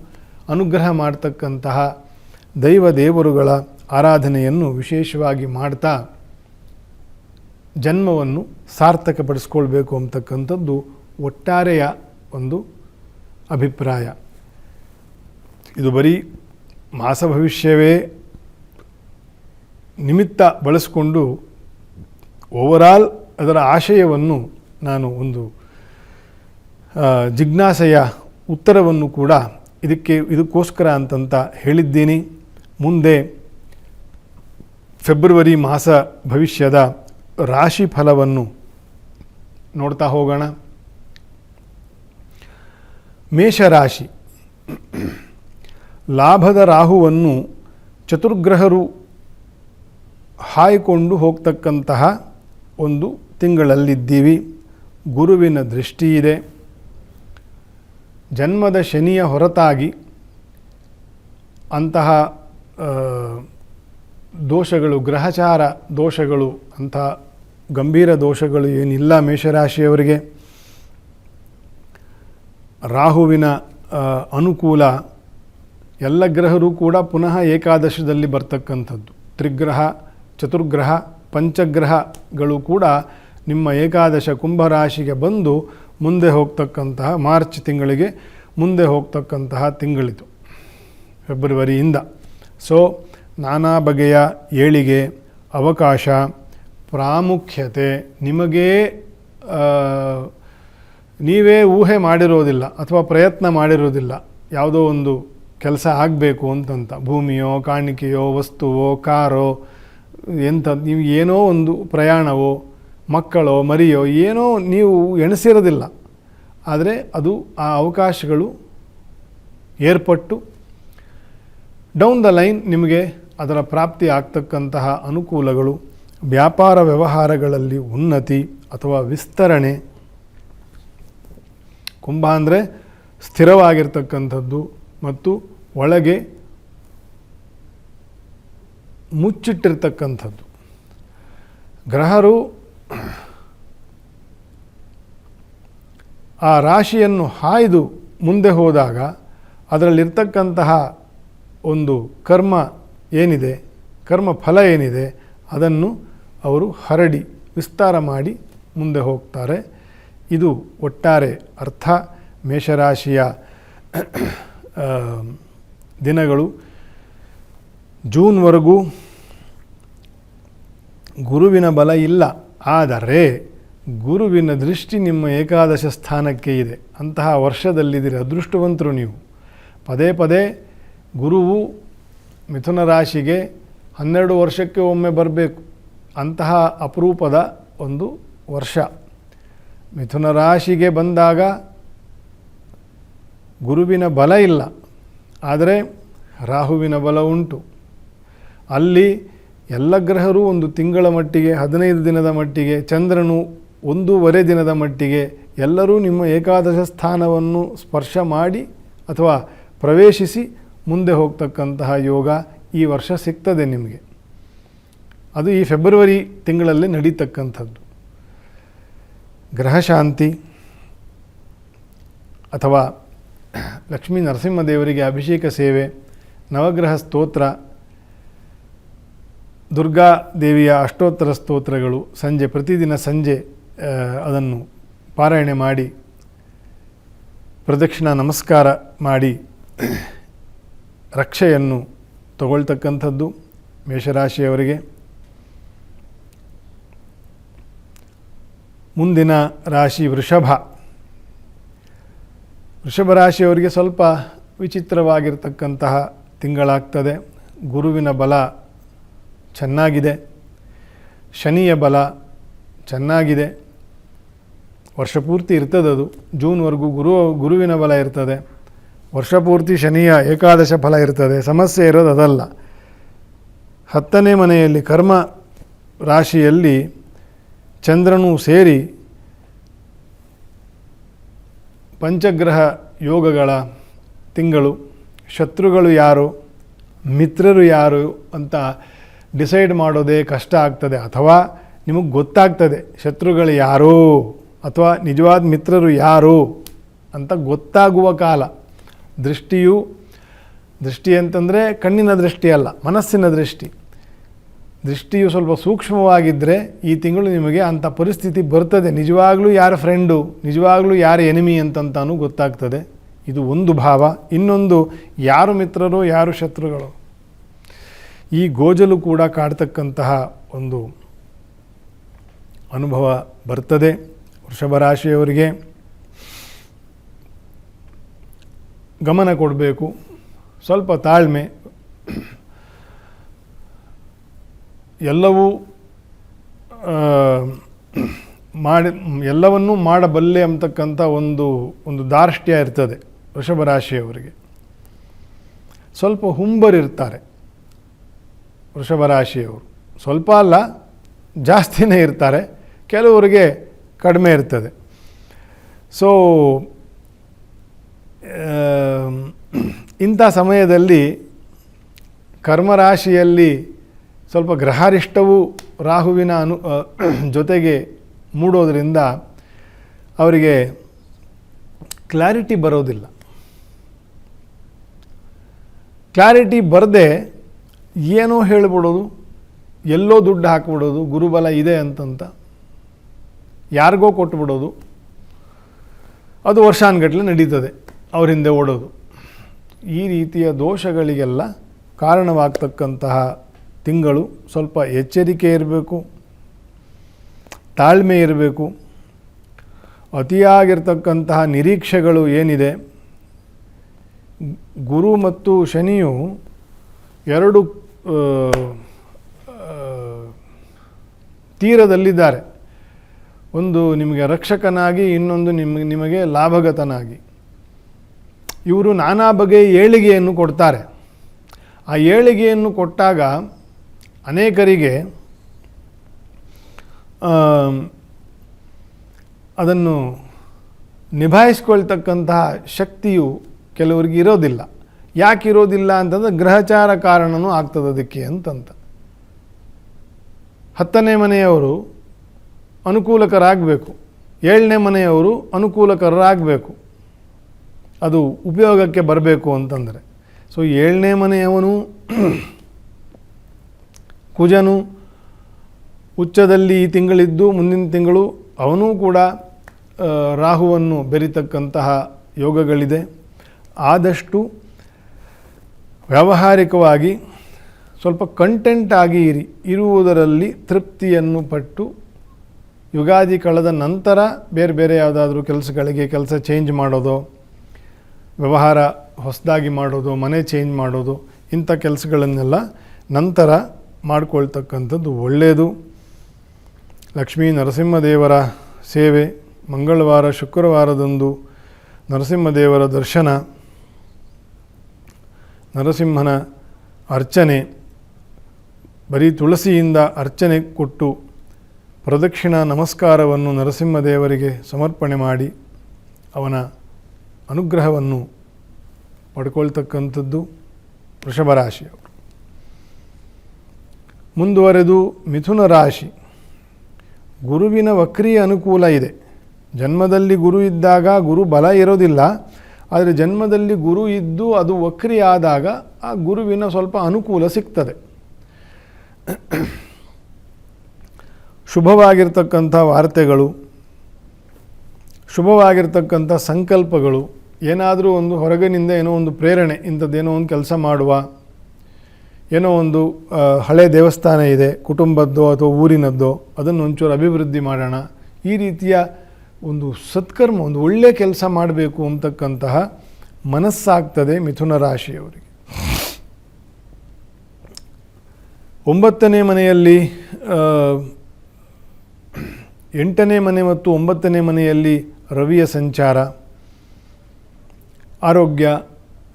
Speaker 1: ಅನುಗ್ರಹ ಮಾಡ್ತಕ್ಕಂತಹ ದೈವ ದೇವರುಗಳ ಆರಾಧನೆಯನ್ನು ವಿಶೇಷವಾಗಿ ಮಾಡ್ತಾ ಜನ್ಮವನ್ನು ಸಾರ್ಥಕಪಡಿಸ್ಕೊಳ್ಬೇಕು ಅಂತಕ್ಕಂಥದ್ದು ಒಟ್ಟಾರೆಯ ಒಂದು ಅಭಿಪ್ರಾಯ. ಇದು ಬರೀ ಮಾಸ ಭವಿಷ್ಯವೇ ನಿಮಿತ್ತ ಬಳಸಿಕೊಂಡು ಓವರಾಲ್ ಅದರ ಆಶಯವನ್ನು ನಾನು ಒಂದು ಜಿಜ್ಞಾಸೆಯ ಉತ್ತರವನ್ನು ಕೂಡ ಇದಕ್ಕೋಸ್ಕರ ಅಂತಂತ ಹೇಳಿದ್ದೀನಿ. ಮುಂದೆ ಫೆಬ್ರವರಿ ಮಾಸ ಭವಿಷ್ಯದ ರಾಶಿ ಫಲವನ್ನು ನೋಡ್ತಾ ಹೋಗೋಣ. ಮೇಷರಾಶಿ, ಲಾಭದ ರಾಹುವನ್ನು ಚತುರ್ಗ್ರಹರು ಹಾಯ್ಕೊಂಡು ಹೋಗ್ತಕ್ಕಂತಹ ಒಂದು ತಿಂಗಳಲ್ಲಿದ್ದೀವಿ. ಗುರುವಿನ ದೃಷ್ಟಿ ಇದೆ. ಜನ್ಮದ ಶನಿಯ ಹೊರತಾಗಿ ಅಂತಹ ದೋಷಗಳು, ಗ್ರಹಚಾರ ದೋಷಗಳು, ಅಂತಹ ಗಂಭೀರ ದೋಷಗಳು ಏನಿಲ್ಲ ಮೇಷರಾಶಿಯವರಿಗೆ. ರಾಹುವಿನ ಅನುಕೂಲ ಎಲ್ಲ ಗ್ರಹರು ಕೂಡ ಪುನಃ ಏಕಾದಶದಲ್ಲಿ ಬರ್ತಕ್ಕಂಥದ್ದು. ತ್ರಿಗ್ರಹ, ಚತುರ್ಗ್ರಹ, ಪಂಚಗ್ರಹಗಳು ಕೂಡ ನಿಮ್ಮ ಏಕಾದಶ ಕುಂಭರಾಶಿಗೆ ಬಂದು ಮುಂದೆ ಹೋಗ್ತಕ್ಕಂತಹ ಮಾರ್ಚ್ ತಿಂಗಳಿಗೆ ಮುಂದೆ ಹೋಗ್ತಕ್ಕಂತಹ ತಿಂಗಳಿತು ಫೆಬ್ರವರಿಯಿಂದ. ಸೊ ನಾನಾ ಬಗೆಯ ಏಳಿಗೆ, ಅವಕಾಶ, ಪ್ರಾಮುಖ್ಯತೆ ನಿಮಗೇ ನೀವೇ ಊಹೆ ಮಾಡಿರೋದಿಲ್ಲ ಅಥವಾ ಪ್ರಯತ್ನ ಮಾಡಿರೋದಿಲ್ಲ. ಯಾವುದೋ ಒಂದು ಕೆಲಸ ಆಗಬೇಕು ಅಂತಂತ, ಭೂಮಿಯೋ, ಕಾಣಿಕೆಯೋ, ವಸ್ತುವೋ, ಕಾರೋ, ನೀವು ಏನೋ ಒಂದು ಪ್ರಯಾಣವೋ, ಮಕ್ಕಳೋ, ಮರಿಯೋ, ಏನೋ ನೀವು ಎಣಿಸಿರೋದಿಲ್ಲ. ಆದರೆ ಅದು ಆ ಅವಕಾಶಗಳು ಏರ್ಪಟ್ಟು ಡೌನ್ ದ ಲೈನ್ ನಿಮಗೆ ಅದರ ಪ್ರಾಪ್ತಿ ಆಗ್ತಕ್ಕಂತಹ ಅನುಕೂಲಗಳು, ವ್ಯಾಪಾರ ವ್ಯವಹಾರಗಳಲ್ಲಿ ಉನ್ನತಿ ಅಥವಾ ವಿಸ್ತರಣೆ. ಕುಂಭ ಅಂದರೆ ಸ್ಥಿರವಾಗಿರ್ತಕ್ಕಂಥದ್ದು ಮತ್ತು ಒಳಗೆ ಮುಚ್ಚಿಟ್ಟಿರ್ತಕ್ಕಂಥದ್ದು. ಗ್ರಹರು ಆ ರಾಶಿಯನ್ನು ಹಾಯ್ದು ಮುಂದೆ ಹೋದಾಗ ಅದರಲ್ಲಿರ್ತಕ್ಕಂತಹ ಒಂದು ಕರ್ಮ ಏನಿದೆ, ಕರ್ಮ ಫಲ ಏನಿದೆ, ಅದನ್ನು ಅವರು ಹರಡಿ ವಿಸ್ತಾರ ಮಾಡಿ ಮುಂದೆ ಹೋಗ್ತಾರೆ. ಇದು ಒಟ್ಟಾರೆ ಅರ್ಥ. ಮೇಷರಾಶಿಯ ದಿನಗಳು ಜೂನ್ವರೆಗೂ ಗುರುವಿನ ಬಲ ಇಲ್ಲ, ಆದರೆ ಗುರುವಿನ ದೃಷ್ಟಿ ನಿಮ್ಮ ಏಕಾದಶ ಸ್ಥಾನಕ್ಕೆ ಇದೆ. ಅಂತಹ ವರ್ಷದಲ್ಲಿದ್ದೀರಿ, ಅದೃಷ್ಟವಂತರು ನೀವು. ಪದೇ ಪದೇ ಗುರುವು ಮಿಥುನ ರಾಶಿಗೆ 12 ವರ್ಷಕ್ಕೆ ಒಮ್ಮೆ ಬರಬೇಕು. ಅಂತಹ ಅಪರೂಪದ ಒಂದು ವರ್ಷ. ಮಿಥುನ ರಾಶಿಗೆ ಬಂದಾಗ ಗುರುವಿನ ಬಲ ಇಲ್ಲ, ಆದರೆ ರಾಹುವಿನ ಬಲ ಉಂಟು. ಅಲ್ಲಿ ಎಲ್ಲ ಗ್ರಹರು ಒಂದು ತಿಂಗಳ ಮಟ್ಟಿಗೆ, 15 ದಿನದ ಮಟ್ಟಿಗೆ, ಚಂದ್ರನು 1.5 ದಿನದ ಮಟ್ಟಿಗೆ ಎಲ್ಲರೂ ನಿಮ್ಮ ಏಕಾದಶ ಸ್ಥಾನವನ್ನು ಸ್ಪರ್ಶ ಮಾಡಿ ಅಥವಾ ಪ್ರವೇಶಿಸಿ ಮುಂದೆ ಹೋಗ್ತಕ್ಕಂತಹ ಯೋಗ ಈ ವರ್ಷ ಸಿಗ್ತದೆ ನಿಮಗೆ. ಅದು ಈ ಫೆಬ್ರವರಿ ತಿಂಗಳಲ್ಲಿ ನಡೀತಕ್ಕಂಥದ್ದು. ಗ್ರಹಶಾಂತಿ ಅಥವಾ ಲಕ್ಷ್ಮೀ ನರಸಿಂಹದೇವರಿಗೆ ಅಭಿಷೇಕ ಸೇವೆ, ನವಗ್ರಹ ಸ್ತೋತ್ರ, ದುರ್ಗಾ ದೇವಿಯ ಅಷ್ಟೋತ್ತರ ಸ್ತೋತ್ರಗಳು ಪ್ರತಿದಿನ ಸಂಜೆ ಅದನ್ನು ಪಾರಾಯಣೆ ಮಾಡಿ ಪ್ರದಕ್ಷಿಣಾ ನಮಸ್ಕಾರ ಮಾಡಿ ರಕ್ಷೆಯನ್ನು ತಗೊಳ್ತಕ್ಕಂಥದ್ದು ಮೇಷರಾಶಿಯವರಿಗೆ. ಮುಂದಿನ ರಾಶಿ ವೃಷಭ. ವೃಷಭ ರಾಶಿಯವರಿಗೆ ಸ್ವಲ್ಪ ವಿಚಿತ್ರವಾಗಿರ್ತಕ್ಕಂತಹ ತಿಂಗಳಾಗ್ತದೆ. ಗುರುವಿನ ಬಲ ಚೆನ್ನಾಗಿದೆ, ಶನಿಯ ಬಲ ಚೆನ್ನಾಗಿದೆ. ವರ್ಷಪೂರ್ತಿ ಇರ್ತದೆ ಅದು. ಜೂನ್ವರೆಗೂ ಗುರುವಿನ ಬಲ ಇರ್ತದೆ, ವರ್ಷಪೂರ್ತಿ ಶನಿಯ ಏಕಾದಶ ಫಲ ಇರ್ತದೆ. ಸಮಸ್ಯೆ ಇರೋದು ಅದಲ್ಲ. 10ನೇ ಮನೆಯಲ್ಲಿ ಕರ್ಮ ರಾಶಿಯಲ್ಲಿ ಚಂದ್ರನೂ ಸೇರಿ ಪಂಚಗ್ರಹ ಯೋಗಗಳ ತಿಂಗಳು. ಶತ್ರುಗಳು ಯಾರು, ಮಿತ್ರರು ಯಾರು ಅಂತ ಡಿಸೈಡ್ ಮಾಡೋದೇ ಕಷ್ಟ ಆಗ್ತದೆ. ಅಥವಾ ನಿಮಗೆ ಗೊತ್ತಾಗ್ತದೆ ಶತ್ರುಗಳು ಯಾರು ಅಥವಾ ನಿಜವಾದ ಮಿತ್ರರು ಯಾರು ಅಂತ ಗೊತ್ತಾಗುವ ಕಾಲ. ದೃಷ್ಟಿ ಅಂತಂದರೆ ಕಣ್ಣಿನ ದೃಷ್ಟಿ ಅಲ್ಲ, ಮನಸ್ಸಿನ ದೃಷ್ಟಿಯು ಸ್ವಲ್ಪ ಸೂಕ್ಷ್ಮವಾಗಿದ್ದರೆ ಈ ತಿಂಗಳು ನಿಮಗೆ ಅಂಥ ಪರಿಸ್ಥಿತಿ ಬರ್ತದೆ. ನಿಜವಾಗ್ಲೂ ಯಾರ ಫ್ರೆಂಡು, ನಿಜವಾಗ್ಲೂ ಯಾರ ಎನಿಮಿ ಅಂತಂತಾನು ಗೊತ್ತಾಗ್ತದೆ. ಇದು ಒಂದು ಭಾವ. ಇನ್ನೊಂದು, ಯಾರು ಮಿತ್ರರು ಯಾರು ಶತ್ರುಗಳು, ಈ ಗೋಜಲು ಕೂಡ ಕಾಡ್ತಕ್ಕಂತಹ ಒಂದು ಅನುಭವ ಬರ್ತದೆ ವೃಷಭ ರಾಶಿಯವರಿಗೆ. ಗಮನ ಕೊಡಬೇಕು, ಸ್ವಲ್ಪ ತಾಳ್ಮೆ. ಎಲ್ಲವನ್ನೂ ಮಾಡಬಲ್ಲೆ ಅಂತಕ್ಕಂಥ ಒಂದು ದಾರ್ಷ್ಟ್ಯ ಇರ್ತದೆ ವೃಷಭ ರಾಶಿಯವರಿಗೆ. ಸ್ವಲ್ಪ ಹುಂಬರಿರ್ತಾರೆ ವೃಷಭ ರಾಶಿಯವರು. ಸ್ವಲ್ಪ ಅಲ್ಲ, ಜಾಸ್ತಿನೇ ಇರ್ತಾರೆ. ಕೆಲವರಿಗೆ ಕಡಿಮೆ ಇರ್ತದೆ. ಸೊ ಇಂಥ ಸಮಯದಲ್ಲಿ ಕರ್ಮರಾಶಿಯಲ್ಲಿ ಸ್ವಲ್ಪ ಗ್ರಹಾರಿಷ್ಟವೂ ರಾಹುವಿನ ಜೊತೆಗೆ ಮೂಡೋದ್ರಿಂದ ಅವರಿಗೆ ಕ್ಲಾರಿಟಿ ಬರೋದಿಲ್ಲ. ಕ್ಲಾರಿಟಿ ಬರದೆ ಏನೋ ಹೇಳಿಬಿಡೋದು, ಎಲ್ಲೋ ದುಡ್ಡು ಹಾಕಿಬಿಡೋದು, ಗುರುಬಲ ಇದೆ ಅಂತಂತ ಯಾರಿಗೋ ಕೊಟ್ಟುಬಿಡೋದು, ಅದು ವರ್ಷಾನುಗಟ್ಟಲೆ ನಡೀತದೆ, ಅವ್ರ ಹಿಂದೆ ಓಡೋದು. ಈ ರೀತಿಯ ದೋಷಗಳಿಗೆಲ್ಲ ಕಾರಣವಾಗ್ತಕ್ಕಂತಹ ತಿಂಗಳು. ಸ್ವಲ್ಪ ಎಚ್ಚರಿಕೆ ಇರಬೇಕು, ತಾಳ್ಮೆ ಇರಬೇಕು. ಅತಿಯಾಗಿರ್ತಕ್ಕಂತಹ ನಿರೀಕ್ಷೆಗಳು ಏನಿದೆ, ಗುರು ಮತ್ತು ಶನಿಯು ಎರಡು ತೀರದಲ್ಲಿದ್ದಾರೆ. ಒಂದು ನಿಮಗೆ ರಕ್ಷಕನಾಗಿ, ಇನ್ನೊಂದು ನಿಮಗೆ ಲಾಭಗತನಾಗಿ. ಇವರು ನಾನಾ ಬಗೆಯ ಏಳಿಗೆಯನ್ನು ಕೊಡ್ತಾರೆ. ಆ ಏಳಿಗೆಯನ್ನು ಕೊಟ್ಟಾಗ ಅನೇಕರಿಗೆ ಅದನ್ನು ನಿಭಾಯಿಸ್ಕೊಳ್ತಕ್ಕಂತಹ ಶಕ್ತಿಯು ಕೆಲವರಿಗೆ ಇರೋದಿಲ್ಲ. ಯಾಕೆ ಇರೋದಿಲ್ಲ ಅಂತಂದರೆ ಗ್ರಹಚಾರ ಕಾರಣವೂ ಆಗ್ತದೆ ಅದಕ್ಕೆ ಅಂತಂತ. 10ನೇ ಮನೆಯವರು ಅನುಕೂಲಕರಾಗಬೇಕು, 7ನೇ ಮನೆಯವರು ಅನುಕೂಲಕರಾಗಬೇಕು, ಅದು ಉಪಯೋಗಕ್ಕೆ ಬರಬೇಕು ಅಂತಂದರೆ. ಸೊ 7ನೇ ಮನೆಯವನು ಕುಜನು ಉಚ್ಚದಲ್ಲಿ ಈ ತಿಂಗಳಿದ್ದು ಮುಂದಿನ ತಿಂಗಳು ಅವನೂ ಕೂಡ ರಾಹುವನ್ನು ಬೆರಿತಕ್ಕಂತಹ ಯೋಗಗಳಿದೆ. ಆದಷ್ಟು ವ್ಯಾವಹಾರಿಕವಾಗಿ ಸ್ವಲ್ಪ ಕಂಟೆಂಟ್ ಆಗಿ ಇರುವುದರಲ್ಲಿ ತೃಪ್ತಿಯನ್ನು ಪಟ್ಟು ಯುಗಾದಿ ಕಳೆದ ನಂತರ ಬೇರೆ ಬೇರೆ ಯಾವುದಾದ್ರೂ ಕೆಲಸಗಳಿಗೆ ಕೆಲಸ ಚೇಂಜ್ ಮಾಡೋದು, ವ್ಯವಹಾರ ಹೊಸದಾಗಿ ಮಾಡೋದು, ಮನೆ ಚೇಂಜ್ ಮಾಡೋದು, ಇಂಥ ಕೆಲಸಗಳನ್ನೆಲ್ಲ ನಂತರ ಮಾಡಿಕೊಳ್ತಕ್ಕಂಥದ್ದು ಒಳ್ಳೆಯದು. ಲಕ್ಷ್ಮೀ ನರಸಿಂಹದೇವರ ಸೇವೆ, ಮಂಗಳವಾರ ಶುಕ್ರವಾರದಂದು ನರಸಿಂಹದೇವರ ದರ್ಶನ, ನರಸಿಂಹನ ಅರ್ಚನೆ, ಬರೀ ತುಳಸಿಯಿಂದ ಅರ್ಚನೆ ಕೊಟ್ಟು ಪ್ರದಕ್ಷಿಣಾ ನಮಸ್ಕಾರವನ್ನು ನರಸಿಂಹದೇವರಿಗೆ ಸಮರ್ಪಣೆ ಮಾಡಿ ಅವನ ಅನುಗ್ರಹವನ್ನು ಪಡ್ಕೊಳ್ತಕ್ಕಂಥದ್ದು ವೃಷಭ ರಾಶಿಯವರು. ಮುಂದುವರೆದು ಮಿಥುನ ರಾಶಿ. ಗುರುವಿನ ವಕ್ರೀಯ ಅನುಕೂಲ ಇದೆ. ಜನ್ಮದಲ್ಲಿ ಗುರು ಇದ್ದಾಗ ಗುರು ಬಲ ಇರೋದಿಲ್ಲ, ಆದರೆ ಜನ್ಮದಲ್ಲಿ ಗುರು ಇದ್ದು ಅದು ವಕ್ರಿ ಆದಾಗ ಆ ಗುರುವಿನ ಸ್ವಲ್ಪ ಅನುಕೂಲ ಸಿಗ್ತದೆ. ಶುಭವಾಗಿರ್ತಕ್ಕಂಥ ವಾರ್ತೆಗಳು, ಶುಭವಾಗಿರ್ತಕ್ಕಂಥ ಸಂಕಲ್ಪಗಳು, ಏನಾದರೂ ಒಂದು ಹೊರಗಿನಿಂದ ಏನೋ ಒಂದು ಪ್ರೇರಣೆ, ಇಂಥದ್ದೇನೋ ಒಂದು ಕೆಲಸ ಮಾಡುವ, ಏನೋ ಒಂದು ಹಳೆ ದೇವಸ್ಥಾನ ಇದೆ ಕುಟುಂಬದ್ದೋ ಅಥವಾ ಊರಿನದ್ದೋ, ಅದನ್ನು ಒಂಚೂರು ಅಭಿವೃದ್ಧಿ ಮಾಡೋಣ, ಈ ರೀತಿಯ ಒಂದು ಸತ್ಕರ್ಮ, ಒಂದು ಒಳ್ಳೆಯ ಕೆಲಸ ಮಾಡಬೇಕು ಅಂತಕ್ಕಂತಹ ಮನಸ್ಸಾಗ್ತದೆ ಮಿಥುನ ರಾಶಿಯವರಿಗೆ. 9ನೇ ಮನೆಯಲ್ಲಿ 8ನೇ ಮನೆ ಮತ್ತು 9ನೇ ಮನೆಯಲ್ಲಿ ರವಿಯ ಸಂಚಾರ, ಆರೋಗ್ಯ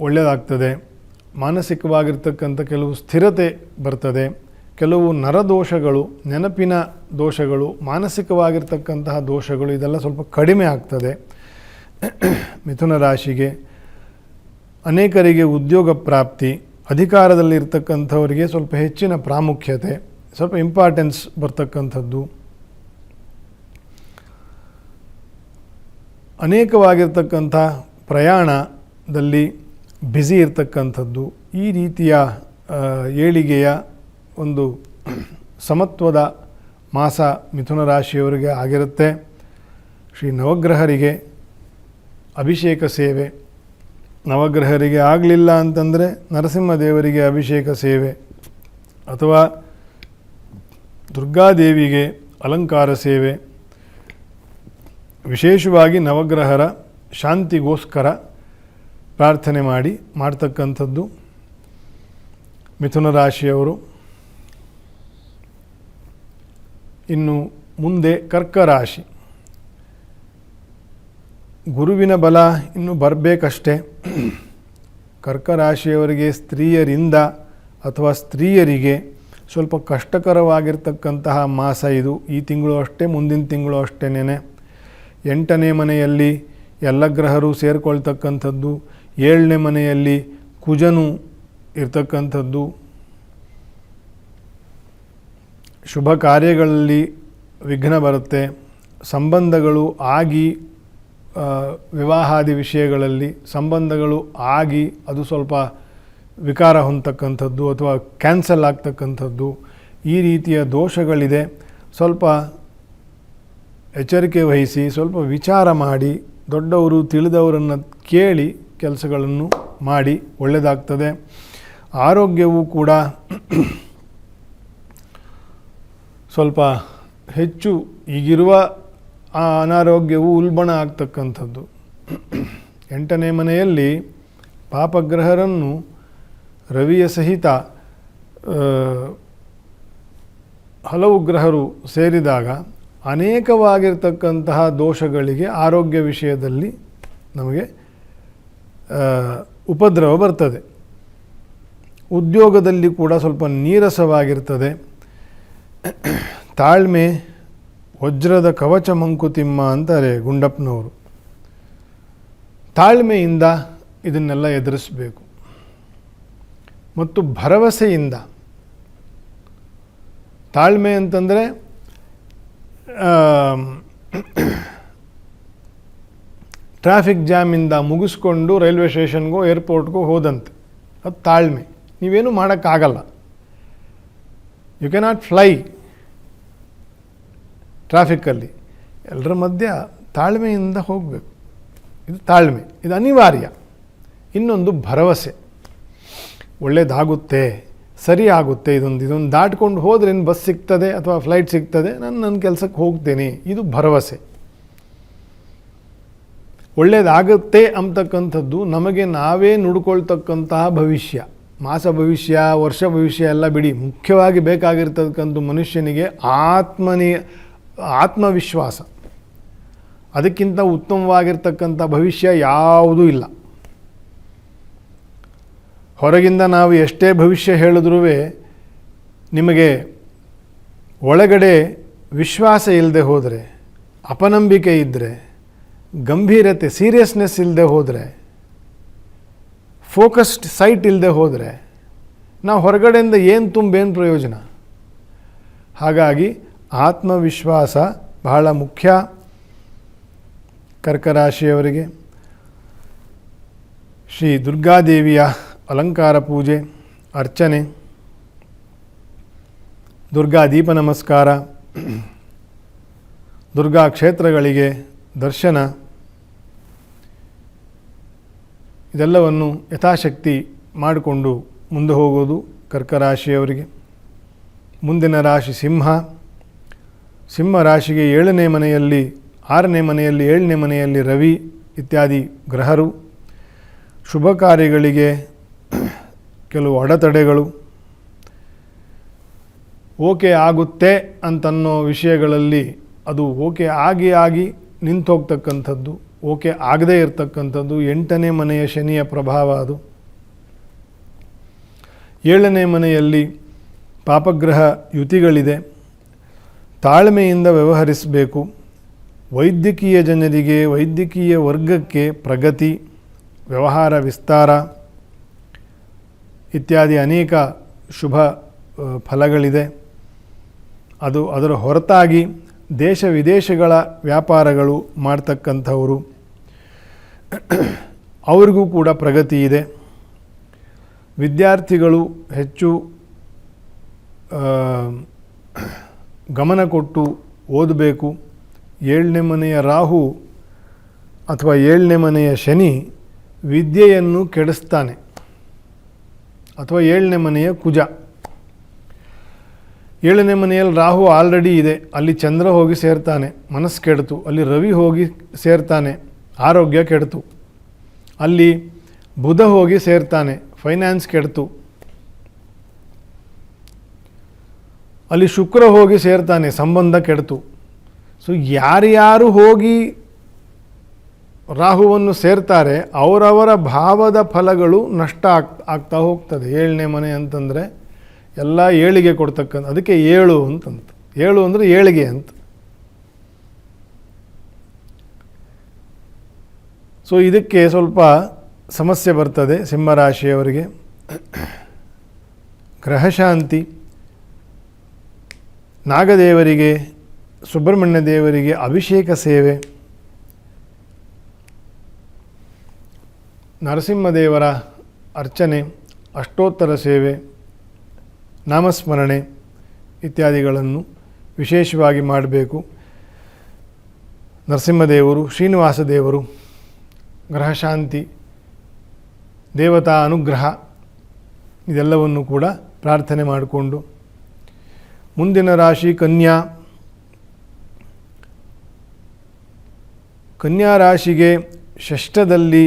Speaker 1: ಒಳ್ಳೆಯದಾಗ್ತದೆ. ಮಾನಸಿಕವಾಗಿರ್ತಕ್ಕಂಥ ಕೆಲವು ಸ್ಥಿರತೆ ಬರ್ತದೆ. ಕೆಲವು ನರದೋಷಗಳು, ನೆನಪಿನ ದೋಷಗಳು, ಮಾನಸಿಕವಾಗಿರ್ತಕ್ಕಂತಹ ದೋಷಗಳು, ಇದೆಲ್ಲ ಸ್ವಲ್ಪ ಕಡಿಮೆ ಆಗ್ತದೆ ಮಿಥುನ ರಾಶಿಗೆ. ಅನೇಕರಿಗೆ ಉದ್ಯೋಗ ಪ್ರಾಪ್ತಿ, ಅಧಿಕಾರದಲ್ಲಿರ್ತಕ್ಕಂಥವರಿಗೆ ಸ್ವಲ್ಪ ಹೆಚ್ಚಿನ ಪ್ರಾಮುಖ್ಯತೆ, ಸ್ವಲ್ಪ ಇಂಪಾರ್ಟೆನ್ಸ್ ಬರ್ತಕ್ಕಂಥದ್ದು. ಅನೇಕವಾಗಿರ್ತಕ್ಕಂಥ ಪ್ರಯಾಣದಲ್ಲಿ ಬ್ಯುಸಿ ಇರ್ತಕ್ಕಂಥದ್ದು. ಈ ರೀತಿಯ ಏಳಿಗೆಯ ಒಂದು ಸಮತ್ವದ ಮಾಸ ಮಿಥುನ ರಾಶಿಯವರಿಗೆ ಆಗಿರುತ್ತೆ. ಶ್ರೀ ನವಗ್ರಹರಿಗೆ ಅಭಿಷೇಕ ಸೇವೆ, ನವಗ್ರಹರಿಗೆ ಆಗಲಿಲ್ಲ ಅಂತಂದರೆ ನರಸಿಂಹದೇವರಿಗೆ ಅಭಿಷೇಕ ಸೇವೆ ಅಥವಾ ದುರ್ಗಾದೇವಿಗೆ ಅಲಂಕಾರ ಸೇವೆ, ವಿಶೇಷವಾಗಿ ನವಗ್ರಹರ ಶಾಂತಿಗೋಸ್ಕರ ಪ್ರಾರ್ಥನೆ ಮಾಡ್ತಕ್ಕಂಥದ್ದು ಮಿಥುನ ರಾಶಿಯವರು. ಇನ್ನು ಮುಂದೆ ಕರ್ಕ ರಾಶಿ. ಗುರುವಿನ ಬಲ ಇನ್ನು ಬರಬೇಕಷ್ಟೇ. ಕರ್ಕ ರಾಶಿಯವರಿಗೆ ಸ್ತ್ರೀಯರಿಂದ ಅಥವಾ ಸ್ತ್ರೀಯರಿಗೆ ಸ್ವಲ್ಪ ಕಷ್ಟಕರವಾಗಿರ್ತಕ್ಕಂತಹ ಮಾಸ ಇದು. ಈ ತಿಂಗಳು ಅಷ್ಟೇ, ಮುಂದಿನ ತಿಂಗಳು ಅಷ್ಟೇನೆ. 8ನೇ ಮನೆಯಲ್ಲಿ ಎಲ್ಲ ಗ್ರಹರು ಸೇರಿಕೊಳ್ತಕ್ಕಂಥದ್ದು, 7ನೇ ಮನೆಯಲ್ಲಿ ಕುಜನು ಇರ್ತಕ್ಕಂಥದ್ದು. ಶುಭ ಕಾರ್ಯಗಳಲ್ಲಿ ವಿಘ್ನ ಬರುತ್ತೆ. ಸಂಬಂಧಗಳು ಆಗಿ, ವಿವಾಹಾದಿ ವಿಷಯಗಳಲ್ಲಿ ಸಂಬಂಧಗಳು ಆಗಿ ಅದು ಸ್ವಲ್ಪ ವಿಕಾರ ಹೊಂದತಕ್ಕಂಥದ್ದು ಅಥವಾ ಕ್ಯಾನ್ಸಲ್ ಆಗ್ತಕ್ಕಂಥದ್ದು, ಈ ರೀತಿಯ ದೋಷಗಳಿದೆ. ಸ್ವಲ್ಪ ಎಚ್ಚರಿಕೆ ವಹಿಸಿ, ಸ್ವಲ್ಪ ವಿಚಾರ ಮಾಡಿ, ದೊಡ್ಡವರು ತಿಳಿದವರನ್ನು ಕೇಳಿ ಕೆಲಸಗಳನ್ನು ಮಾಡಿ ಒಳ್ಳೆಯದಾಗ್ತದೆ. ಆರೋಗ್ಯವೂ ಕೂಡ ಸ್ವಲ್ಪ ಹೆಚ್ಚು ಈಗಿರುವ ಆ ಅನಾರೋಗ್ಯವು ಉಲ್ಬಣ ಆಗ್ತಕ್ಕಂಥದ್ದು. 8ನೇ ಮನೆಯಲ್ಲಿ ಪಾಪಗ್ರಹರನ್ನು ರವಿಯ ಸಹಿತ ಹಲವು ಗ್ರಹರು ಸೇರಿದಾಗ ಅನೇಕವಾಗಿರ್ತಕ್ಕಂತಹ ದೋಷಗಳಿಗೆ ಆರೋಗ್ಯ ವಿಷಯದಲ್ಲಿ ನಮಗೆ ಉಪದ್ರವ ಬರ್ತದೆ. ಉದ್ಯೋಗದಲ್ಲಿ ಕೂಡ ಸ್ವಲ್ಪ ನೀರಸವಾಗಿರ್ತದೆ. ತಾಳ್ಮೆ ವಜ್ರದ ಕವಚ ಮಂಕುತಿಮ್ಮ ಅಂತಾರೆ ಗುಂಡಪ್ಪನವರು. ತಾಳ್ಮೆಯಿಂದ ಇದನ್ನೆಲ್ಲ ಎದುರಿಸಬೇಕು ಮತ್ತು ಭರವಸೆಯಿಂದ. ತಾಳ್ಮೆ ಅಂತಂದರೆ ಟ್ರಾಫಿಕ್ ಜಾಮಿಂದ ಮುಗಿಸ್ಕೊಂಡು ರೈಲ್ವೆ ಸ್ಟೇಷನ್ಗೋ ಏರ್ಪೋರ್ಟ್ಗೋ ಹೋದಂತೆ, ಅದು ತಾಳ್ಮೆ. ನೀವೇನು ಮಾಡೋಕ್ಕಾಗಲ್ಲ. ಯು ಕೆನಾಟ್ ಫ್ಲೈ ಟ್ರಾಫಿಕ್ಕಲ್ಲಿ. ಎಲ್ಲರ ಮಧ್ಯ ತಾಳ್ಮೆಯಿಂದ ಹೋಗಬೇಕು. ಇದು ತಾಳ್ಮೆ, ಇದು ಅನಿವಾರ್ಯ. ಇನ್ನೊಂದು ಭರವಸೆ, ಒಳ್ಳೆಯದಾಗುತ್ತೆ, ಸರಿ ಆಗುತ್ತೆ, ಇದೊಂದು ದಾಟ್ಕೊಂಡು ಹೋದ್ರೆ ಬಸ್ ಸಿಗ್ತದೆ ಅಥವಾ ಫ್ಲೈಟ್ ಸಿಗ್ತದೆ, ನಾನು ನನ್ನ ಕೆಲಸಕ್ಕೆ ಹೋಗ್ತೇನೆ, ಇದು ಭರವಸೆ. ಒಳ್ಳೆಯದಾಗುತ್ತೆ ಅಂತಕ್ಕಂಥದ್ದು ನಮಗೆ ನಾವೇ ನುಡ್ಕೊಳ್ತಕ್ಕಂತಹ ಭವಿಷ್ಯ. ಮಾಸ ಭವಿಷ್ಯ, ವರ್ಷ ಭವಿಷ್ಯ ಎಲ್ಲ ಬಿಡಿ, ಮುಖ್ಯವಾಗಿ ಬೇಕಾಗಿರ್ತಕ್ಕಂಥ ಮನುಷ್ಯನಿಗೆ ಆತ್ಮವಿಶ್ವಾಸ. ಅದಕ್ಕಿಂತ ಉತ್ತಮವಾಗಿರ್ತಕ್ಕಂಥ ಭವಿಷ್ಯ ಯಾವುದೂ ಇಲ್ಲ. ಹೊರಗಿಂದ ನಾವು ಎಷ್ಟೇ ಭವಿಷ್ಯ ಹೇಳಿದ್ರೂ ನಿಮಗೆ ಒಳಗಡೆ ವಿಶ್ವಾಸ ಇಲ್ಲದೆ ಹೋದರೆ, ಅಪನಂಬಿಕೆ ಇದ್ದರೆ, ಗಂಭೀರತೆ ಸೀರಿಯಸ್ನೆಸ್ ಇಲ್ಲದೆ ಹೋದರೆ, ಫೋಕಸ್ಡ್ ಸೈಟ್ ಇಲ್ಲದೆ ಹೋದರೆ ನಾವು ಹೊರಗಡೆಯಿಂದ ಏನು ತುಂಬೇನು ಪ್ರಯೋಜನ? ಹಾಗಾಗಿ ಆತ್ಮವಿಶ್ವಾಸ ಬಹಳ ಮುಖ್ಯ ಕರ್ಕ ರಾಶಿಯವರಿಗೆ. ಶ್ರೀ ದುರ್ಗಾದೇವಿಯ ಅಲಂಕಾರ ಪೂಜೆ, ಅರ್ಚನೆ, ದುರ್ಗಾ ದೀಪ ನಮಸ್ಕಾರ, ದುರ್ಗಾ ಕ್ಷೇತ್ರಗಳಿಗೆ ದರ್ಶನ, ಇದೆಲ್ಲವನ್ನು ಯಥಾಶಕ್ತಿ ಮಾಡಿಕೊಂಡು ಮುಂದೆ ಹೋಗೋದು ಕರ್ಕ ರಾಶಿಯವರಿಗೆ. ಮುಂದಿನ ರಾಶಿ ಸಿಂಹ. ಸಿಂಹ ರಾಶಿಗೆ 7ನೇ ಮನೆಯಲ್ಲಿ, 6ನೇ ಮನೆಯಲ್ಲಿ, 7ನೇ ಮನೆಯಲ್ಲಿ ರವಿ ಇತ್ಯಾದಿ ಗ್ರಹರು. ಶುಭ ಕಾರ್ಯಗಳಿಗೆ ಕೆಲವು ಅಡೆತಡೆಗಳು, ಓಕೆ ಆಗುತ್ತೆ ಅಂತನ್ನೋ ವಿಷಯಗಳಲ್ಲಿ ಅದು ಓಕೆ ಆಗಿ ನಿಂತು ಹೋಗ್ತಕ್ಕಂಥದ್ದು, ಓಕೆ ಆಗದೇ ಇರತಕ್ಕಂಥದ್ದು. 8ನೇ ಮನೆಯ ಶನಿಯ ಪ್ರಭಾವ ಅದು. 7ನೇ ಮನೆಯಲ್ಲಿ ಪಾಪಗ್ರಹ ಯುತಿಗಳಿದೆ. ತಾಳ್ಮೆಯಿಂದ ವ್ಯವಹರಿಸಬೇಕು. ವೈದ್ಯಕೀಯ ಜನರಿಗೆ, ವೈದ್ಯಕೀಯ ವರ್ಗಕ್ಕೆ ಪ್ರಗತಿ, ವ್ಯವಹಾರ ವಿಸ್ತಾರ ಇತ್ಯಾದಿ ಅನೇಕ ಶುಭ ಫಲಗಳಿದೆ. ಅದರ ಹೊರತಾಗಿ ದೇಶ ವಿದೇಶಗಳ ವ್ಯಾಪಾರಗಳು ಮಾಡ್ತಕ್ಕಂಥವರು, ಅವರಿಗೂ ಕೂಡ ಪ್ರಗತಿ ಇದೆ. ವಿದ್ಯಾರ್ಥಿಗಳು ಹೆಚ್ಚು ಗಮನ ಕೊಟ್ಟು ಓದಬೇಕು. 7ನೇ ಮನೆಯ ರಾಹು ಅಥವಾ 7ನೇ ಮನೆಯ ಶನಿ ವಿದ್ಯೆಯನ್ನು ಕೆಡಿಸ್ತಾನೆ, ಅಥವಾ 7ನೇ ಮನೆಯ ಕುಜ. 7ನೇ ಮನೆಯಲ್ಲಿ ರಾಹು ಆಲ್ರೆಡಿ ಇದೆ, ಅಲ್ಲಿ ಚಂದ್ರ ಹೋಗಿ ಸೇರ್ತಾನೆ, ಮನಸ್ಸು ಕೆಡ್ತು. ಅಲ್ಲಿ ರವಿ ಹೋಗಿ ಸೇರ್ತಾನೆ, ಆರೋಗ್ಯ ಕೆಡ್ತು. ಅಲ್ಲಿ ಬುಧ ಹೋಗಿ ಸೇರ್ತಾನೆ, ಫೈನಾನ್ಸ್ ಕೆಡ್ತು. ಅಲ್ಲಿ ಶುಕ್ರ ಹೋಗಿ ಸೇರ್ತಾನೆ, ಸಂಬಂಧ ಕೆಡ್ತು. ಸೊ ಯಾರ್ಯಾರು ಹೋಗಿ ರಾಹುವನ್ನು ಸೇರ್ತಾರೆ ಅವರವರ ಭಾವದ ಫಲಗಳು ನಷ್ಟ ಆಗ್ತಾ ಹೋಗ್ತದೆ. 7ನೇ ಮನೆ ಅಂತಂದರೆ ಎಲ್ಲ ಏಳಿಗೆ ಕೊಡ್ತಕ್ಕಂಥ, ಅದಕ್ಕೆ 7 ಅಂತಂತ. 7 ಅಂದರೆ ಏಳಿಗೆ ಅಂತ. ಸೊ ಇದಕ್ಕೆ ಸ್ವಲ್ಪ ಸಮಸ್ಯೆ ಬರ್ತದೆ ಸಿಂಹರಾಶಿಯವರಿಗೆ. ಗ್ರಹಶಾಂತಿ, ನಾಗದೇವರಿಗೆ, ಸುಬ್ರಹ್ಮಣ್ಯ ದೇವರಿಗೆ ಅಭಿಷೇಕ ಸೇವೆ, ನರಸಿಂಹದೇವರ ಅರ್ಚನೆ, ಅಷ್ಟೋತ್ತರ ಸೇವೆ, ನಾಮಸ್ಮರಣೆ ಇತ್ಯಾದಿಗಳನ್ನು ವಿಶೇಷವಾಗಿ ಮಾಡಬೇಕು. ನರಸಿಂಹದೇವರು, ಶ್ರೀನಿವಾಸ ದೇವರು, ಗ್ರಹಶಾಂತಿ, ದೇವತಾ ಅನುಗ್ರಹ ಇದೆಲ್ಲವನ್ನು ಕೂಡ ಪ್ರಾರ್ಥನೆ ಮಾಡಿಕೊಂಡು ಮುಂದಿನ ರಾಶಿ ಕನ್ಯಾ. ಕನ್ಯಾ ರಾಶಿಗೆ ಷಷ್ಠದಲ್ಲಿ,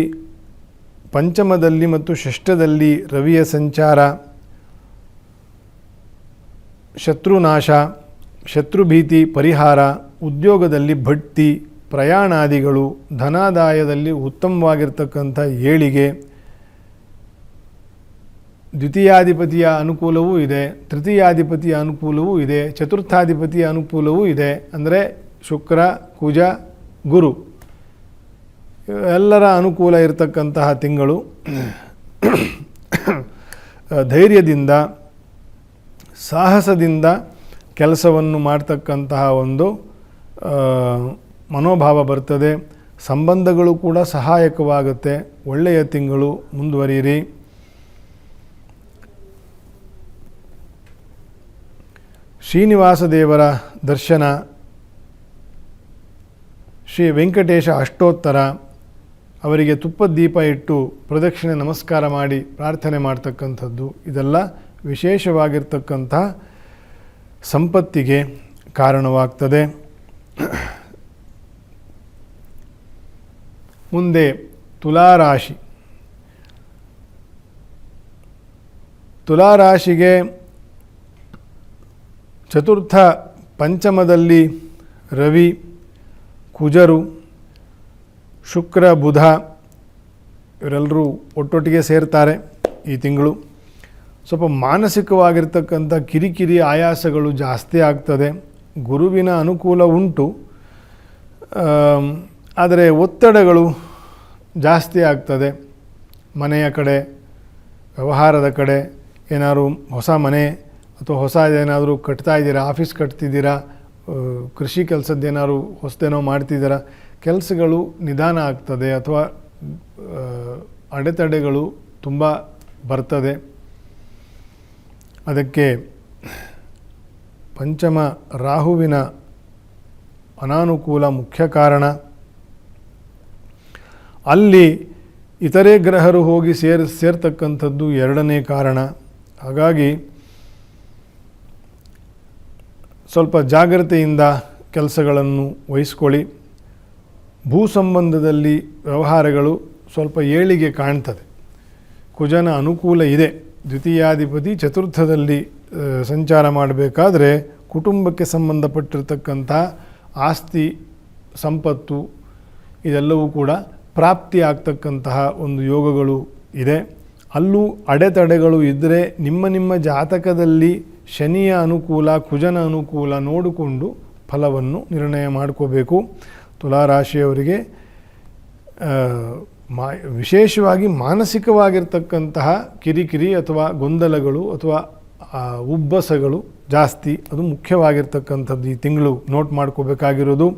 Speaker 1: ಪಂಚಮದಲ್ಲಿ ಮತ್ತು ಷಷ್ಠದಲ್ಲಿ ರವಿಯ ಸಂಚಾರ, ಶತ್ರುನಾಶ, ಶತ್ರುಭೀತಿ ಪರಿಹಾರ, ಉದ್ಯೋಗದಲ್ಲಿ ಬಡ್ತಿ, ಪ್ರಯಾಣಾದಿಗಳು, ಧನಾದಾಯದಲ್ಲಿ ಉತ್ತಮವಾಗಿರ್ತಕ್ಕಂಥ ಏಳಿಗೆ, ದ್ವಿತೀಯಾಧಿಪತಿಯ ಅನುಕೂಲವೂ ಇದೆ, ತೃತೀಯಾಧಿಪತಿಯ ಅನುಕೂಲವೂ ಇದೆ, ಚತುರ್ಥಾಧಿಪತಿಯ ಅನುಕೂಲವೂ ಇದೆ. ಅಂದರೆ ಶುಕ್ರ, ಕುಜ, ಗುರು ಎಲ್ಲರ ಅನುಕೂಲ ಇರತಕ್ಕಂತಹ ತಿಂಗಳು. ಧೈರ್ಯದಿಂದ, ಸಾಹಸದಿಂದ ಕೆಲಸವನ್ನು ಮಾಡ್ತಕ್ಕಂತಹ ಒಂದು ಮನೋಭಾವ ಬರ್ತದೆ. ಸಂಬಂಧಗಳು ಕೂಡ ಸಹಾಯಕವಾಗುತ್ತೆ. ಒಳ್ಳೆಯ ತಿಂಗಳು, ಮುಂದುವರಿಯಿರಿ. ಶ್ರೀನಿವಾಸ ದೇವರ ದರ್ಶನ, ಶ್ರೀ ವೆಂಕಟೇಶ ಅಷ್ಟೋತ್ತರ, ಅವರಿಗೆ ತುಪ್ಪದ ದೀಪ ಇಟ್ಟು ಪ್ರದಕ್ಷಿಣೆ ನಮಸ್ಕಾರ ಮಾಡಿ ಪ್ರಾರ್ಥನೆ ಮಾಡ್ತಕ್ಕಂಥದ್ದು ಇದೆಲ್ಲ ವಿಶೇಷವಾಗಿರ್ತಕ್ಕಂಥ ಸಂಪತ್ತಿಗೆ ಕಾರಣವಾಗ್ತದೆ. ಮುಂದೆ ತುಲಾರಾಶಿ. ತುಲಾರಾಶಿಗೆ ಚತುರ್ಥ ಪಂಚಮದಲ್ಲಿ ರವಿ, ಕುಜರು, ಶುಕ್ರ, ಬುಧ ಇವರೆಲ್ಲರೂ ಒಟ್ಟೊಟ್ಟಿಗೆ ಸೇರ್ತಾರೆ ಈ ತಿಂಗಳು. ಸ್ವಲ್ಪ ಮಾನಸಿಕವಾಗಿರ್ತಕ್ಕಂಥ ಕಿರಿಕಿರಿ ಆಯಾಸಗಳು ಜಾಸ್ತಿ ಆಗ್ತದೆ. ಗುರುವಿನ ಅನುಕೂಲ ಉಂಟು, ಆದರೆ ಒತ್ತಡಗಳು ಜಾಸ್ತಿ ಆಗ್ತದೆ. ಮನೆಯ ಕಡೆ, ವ್ಯವಹಾರದ ಕಡೆ, ಏನಾದರೂ ಹೊಸ ಮನೆ ಅಥವಾ ಹೊಸ ಏನಾದರೂ ಕಟ್ತಾ ಇದ್ದೀರಾ, ಆಫೀಸ್ ಕಟ್ತಿದ್ದೀರಾ, ಕೃಷಿ ಕೆಲಸದ್ದೇನಾದ್ರು ಹೊಸದೇನೋ ಮಾಡ್ತಿದ್ದೀರಾ, ಕೆಲಸಗಳು ನಿಧಾನ ಆಗ್ತದೆ ಅಥವಾ ಅಡೆತಡೆಗಳು ತುಂಬ ಬರ್ತದೆ. ಅದಕ್ಕೆ ಪಂಚಮ ರಾಹುವಿನ ಅನಾನುಕೂಲ ಮುಖ್ಯ ಕಾರಣ. ಅಲ್ಲಿ ಇತರೆ ಗ್ರಹರು ಹೋಗಿ ಸೇರ್ತಕ್ಕಂಥದ್ದು ಎರಡನೇ ಕಾರಣ. ಹಾಗಾಗಿ ಸ್ವಲ್ಪ ಜಾಗ್ರತೆಯಿಂದ ಕೆಲಸಗಳನ್ನು ವಹಿಸ್ಕೊಳ್ಳಿ. ಭೂ ಸಂಬಂಧದಲ್ಲಿ ವ್ಯವಹಾರಗಳು ಸ್ವಲ್ಪ ಏಳಿಗೆ ಕಾಣ್ತದೆ. ಕುಜನ ಅನುಕೂಲ ಇದೆ. ದ್ವಿತೀಯಾಧಿಪತಿ ಚತುರ್ಥದಲ್ಲಿ ಸಂಚಾರ ಮಾಡಬೇಕಾದ್ರೆ ಕುಟುಂಬಕ್ಕೆ ಸಂಬಂಧಪಟ್ಟಿರ್ತಕ್ಕಂಥ ಆಸ್ತಿ ಸಂಪತ್ತು ಇದೆಲ್ಲವೂ ಕೂಡ ಪ್ರಾಪ್ತಿ ಆಗ್ತಕ್ಕಂತಹ ಒಂದು ಯೋಗಗಳು ಇದೆ. ಅಲ್ಲೂ ಅಡೆತಡೆಗಳು ಇದ್ದರೆ ನಿಮ್ಮ ಜಾತಕದಲ್ಲಿ ಶನಿಯ ಅನುಕೂಲ, ಕುಜನ ಅನುಕೂಲ ನೋಡಿಕೊಂಡು ಫಲವನ್ನು ನಿರ್ಣಯ ಮಾಡ್ಕೋಬೇಕು. ತುಲಾರಾಶಿಯವರಿಗೆ ವಿಶೇಷವಾಗಿ ಮಾನಸಿಕವಾಗಿರ್ತಕ್ಕಂತಹ ಕಿರಿಕಿರಿ ಅಥವಾ ಗೊಂದಲಗಳು ಅಥವಾ ಉಬ್ಬಸಗಳು ಜಾಸ್ತಿ, ಅದು ಮುಖ್ಯವಾಗಿರ್ತಕ್ಕಂಥದ್ದು ಈ ತಿಂಗಳು ನೋಟ್ ಮಾಡ್ಕೋಬೇಕಾಗಿರೋದು.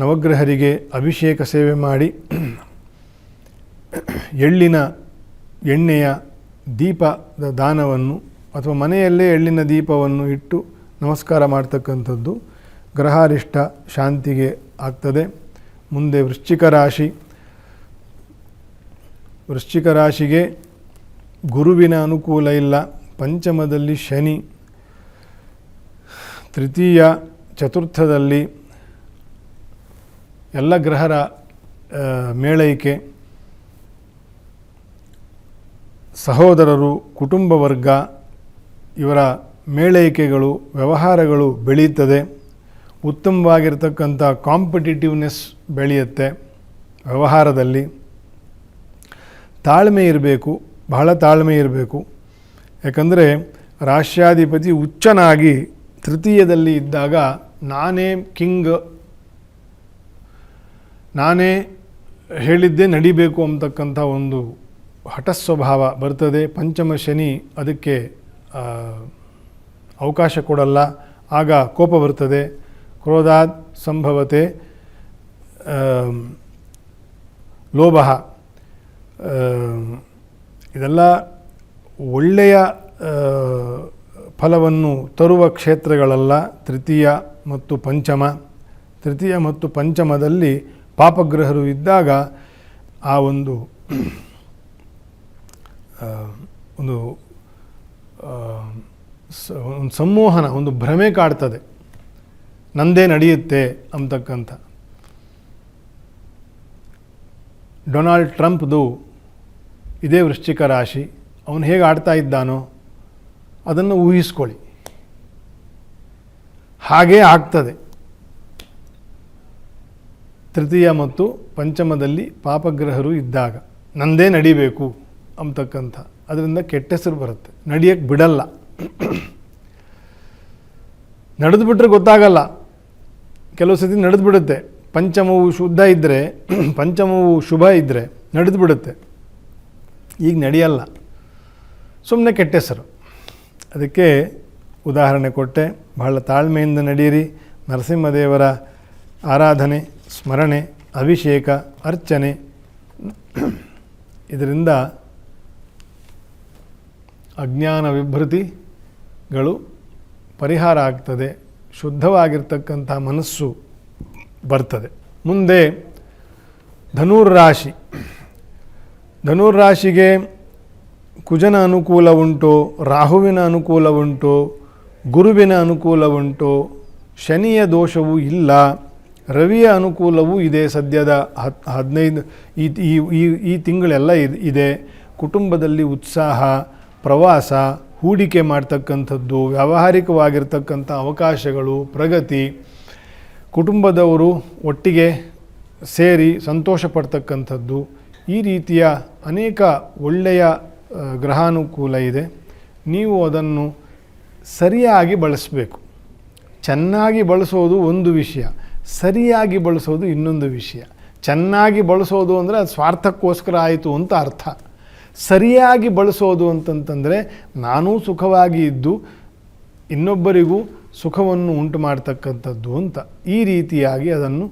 Speaker 1: ನವಗ್ರಹರಿಗೆ ಅಭಿಷೇಕ ಸೇವೆ ಮಾಡಿ ಎಳ್ಳಿನ ಎಣ್ಣೆಯ ದೀಪದ ದಾನವನ್ನು ಅಥವಾ ಮನೆಯಲ್ಲೇ ಎಳ್ಳಿನ ದೀಪವನ್ನು ಇಟ್ಟು ನಮಸ್ಕಾರ ಮಾಡ್ತಕ್ಕಂಥದ್ದು ಗ್ರಹಾರಿಷ್ಟ ಶಾಂತಿಗೆ ಆಗ್ತದೆ. ಮುಂದೆ ವೃಶ್ಚಿಕ ರಾಶಿ. ವೃಶ್ಚಿಕ ರಾಶಿಗೆ ಗುರುವಿನ ಅನುಕೂಲ ಇಲ್ಲ. ಪಂಚಮದಲ್ಲಿ ಶನಿ, ತೃತೀಯ ಚತುರ್ಥದಲ್ಲಿ ಎಲ್ಲ ಗ್ರಹರ ಮೇಳೈಕೆ, ಸಹೋದರರು, ಕುಟುಂಬ ವರ್ಗ ಇವರ ಮೇಳೈಕೆಗಳು, ವ್ಯವಹಾರಗಳು ಬೆಳೀತದೆ. ಉತ್ತಮವಾಗಿರ್ತಕ್ಕಂಥ ಕಾಂಪಿಟಿಟಿವ್ನೆಸ್ ಬೆಳೆಯುತ್ತೆ ವ್ಯವಹಾರದಲ್ಲಿ. ತಾಳ್ಮೆ ಇರಬೇಕು, ಬಹಳ ತಾಳ್ಮೆ ಇರಬೇಕು. ಯಾಕಂದರೆ ರಾಶ್ಯಾಧಿಪತಿ ಉಚ್ಚನಾಗಿ ತೃತೀಯದಲ್ಲಿ ಇದ್ದಾಗ ನಾನೇ ಕಿಂಗ್, ನಾನೇ ಹೇಳಿದ್ದೇ ನಡಿಬೇಕು ಅಂತಕ್ಕಂಥ ಒಂದು ಹಠಸ್ವಭಾವ ಬರ್ತದೆ. ಪಂಚಮ ಶನಿ ಅದಕ್ಕೆ ಅವಕಾಶ ಕೊಡಲ್ಲ. ಆಗ ಕೋಪ ಬರ್ತದೆ. ಕ್ರೋಧಾತ್ ಸಂಭವತೆ ಲೋಭ. ಇದೆಲ್ಲ ಒಳ್ಳೆಯ ಫಲವನ್ನು ತರುವ ಕ್ಷೇತ್ರಗಳಲ್ಲ ತೃತೀಯ ಮತ್ತು ಪಂಚಮ. ತೃತೀಯ ಮತ್ತು ಪಂಚಮದಲ್ಲಿ ಪಾಪಗ್ರಹರು ಇದ್ದಾಗ ಆ ಒಂದು ಒಂದು ಸಂಮೋಹನ, ಒಂದು ಭ್ರಮೆ ಕಾಡ್ತದೆ, ನಂದೇ ನಡೆಯುತ್ತೆ ಅಂತಕ್ಕಂಥ. ಡೊನಾಲ್ಡ್ ಟ್ರಂಪ್ದು ಇದೇ ವೃಶ್ಚಿಕ ರಾಶಿ. ಅವನು ಹೇಗೆ ಆಡ್ತಾ ಇದ್ದಾನೋ ಅದನ್ನು ಊಹಿಸ್ಕೊಳ್ಳಿ, ಹಾಗೇ ಆಗ್ತದೆ. ತೃತೀಯ ಮತ್ತು ಪಂಚಮದಲ್ಲಿ ಪಾಪಗ್ರಹರು ಇದ್ದಾಗ ನಂದೇ ನಡಿಬೇಕು ಅಂತಕ್ಕಂಥ, ಅದರಿಂದ ಕೆಟ್ಟ ಹೆಸರು ಬರುತ್ತೆ, ನಡೆಯಕ್ಕೆ ಬಿಡಲ್ಲ. ನಡೆದು ಬಿಟ್ಟರೆ ಗೊತ್ತಾಗಲ್ಲ, ಕೆಲವು ಸತಿ ನಡೆದು ಬಿಡುತ್ತೆ. ಪಂಚಮವು ಶುದ್ಧ ಇದ್ದರೆ, ಪಂಚಮವು ಶುಭ ಇದ್ದರೆ ನಡೆದು ಬಿಡುತ್ತೆ. ಈಗ ನಡೆಯಲ್ಲ, ಸುಮ್ಮನೆ ಕೆಟ್ಟ ಹೆಸರು. ಅದಕ್ಕೆ ಉದಾಹರಣೆ ಕೊಟ್ಟೆ. ಬಹಳ ತಾಳ್ಮೆಯಿಂದ ನಡೆಯಿರಿ. ನರಸಿಂಹದೇವರ ಆರಾಧನೆ, ಸ್ಮರಣೆ, ಅಭಿಷೇಕ, ಅರ್ಚನೆ, ಇದರಿಂದ ಅಜ್ಞಾನ ವಿಭೃತಿಗಳು ಪರಿಹಾರ ಆಗ್ತದೆ, ಶುದ್ಧವಾಗಿರ್ತಕ್ಕಂಥ ಮನಸ್ಸು ಬರ್ತದೆ. ಮುಂದೆ ಧನುರ್ರಾಶಿ. ಧನುರ್ರಾಶಿಗೆ ಕುಜನ ಅನುಕೂಲ ಉಂಟು, ರಾಹುವಿನ ಅನುಕೂಲ ಉಂಟು, ಗುರುವಿನ ಅನುಕೂಲ ಉಂಟು, ಶನಿಯ ದೋಷವೂ ಇಲ್ಲ, ರವಿಯ ಅನುಕೂಲವೂ ಇದೆ. ಸದ್ಯದ 15 ಈ ತಿಂಗಳೆಲ್ಲ ಇದೆ. ಕುಟುಂಬದಲ್ಲಿ ಉತ್ಸಾಹ, ಪ್ರವಾಸ, ಹೂಡಿಕೆ ಮಾಡ್ತಕ್ಕಂಥದ್ದು, ವ್ಯಾವಹಾರಿಕವಾಗಿರ್ತಕ್ಕಂಥ ಅವಕಾಶಗಳು, ಪ್ರಗತಿ, ಕುಟುಂಬದವರು ಒಟ್ಟಿಗೆ ಸೇರಿ ಸಂತೋಷ ಪಡ್ತಕ್ಕಂಥದ್ದು, ಈ ರೀತಿಯ ಅನೇಕ ಒಳ್ಳೆಯ ಗ್ರಹಾನುಕೂಲ ಇದೆ. ನೀವು ಅದನ್ನು ಸರಿಯಾಗಿ ಬಳಸಬೇಕು. ಚೆನ್ನಾಗಿ ಬಳಸೋದು ಒಂದು ವಿಷಯ, ಸರಿಯಾಗಿ ಬಳಸೋದು ಇನ್ನೊಂದು ವಿಷಯ. ಚೆನ್ನಾಗಿ ಬಳಸೋದು ಅಂದರೆ ಅದು ಸ್ವಾರ್ಥಕ್ಕೋಸ್ಕರ ಆಯಿತು ಅಂತ ಅರ್ಥ. ಸರಿಯಾಗಿ ಬಳಸೋದು ಅಂತಂತಂದರೆ ನಾನೂ ಸುಖವಾಗಿ ಇದ್ದು ಇನ್ನೊಬ್ಬರಿಗೂ ಸುಖವನ್ನು ಉಂಟು ಮಾಡ್ತಕ್ಕಂಥದ್ದು ಅಂತ. ಈ ರೀತಿಯಾಗಿ ಅದನ್ನು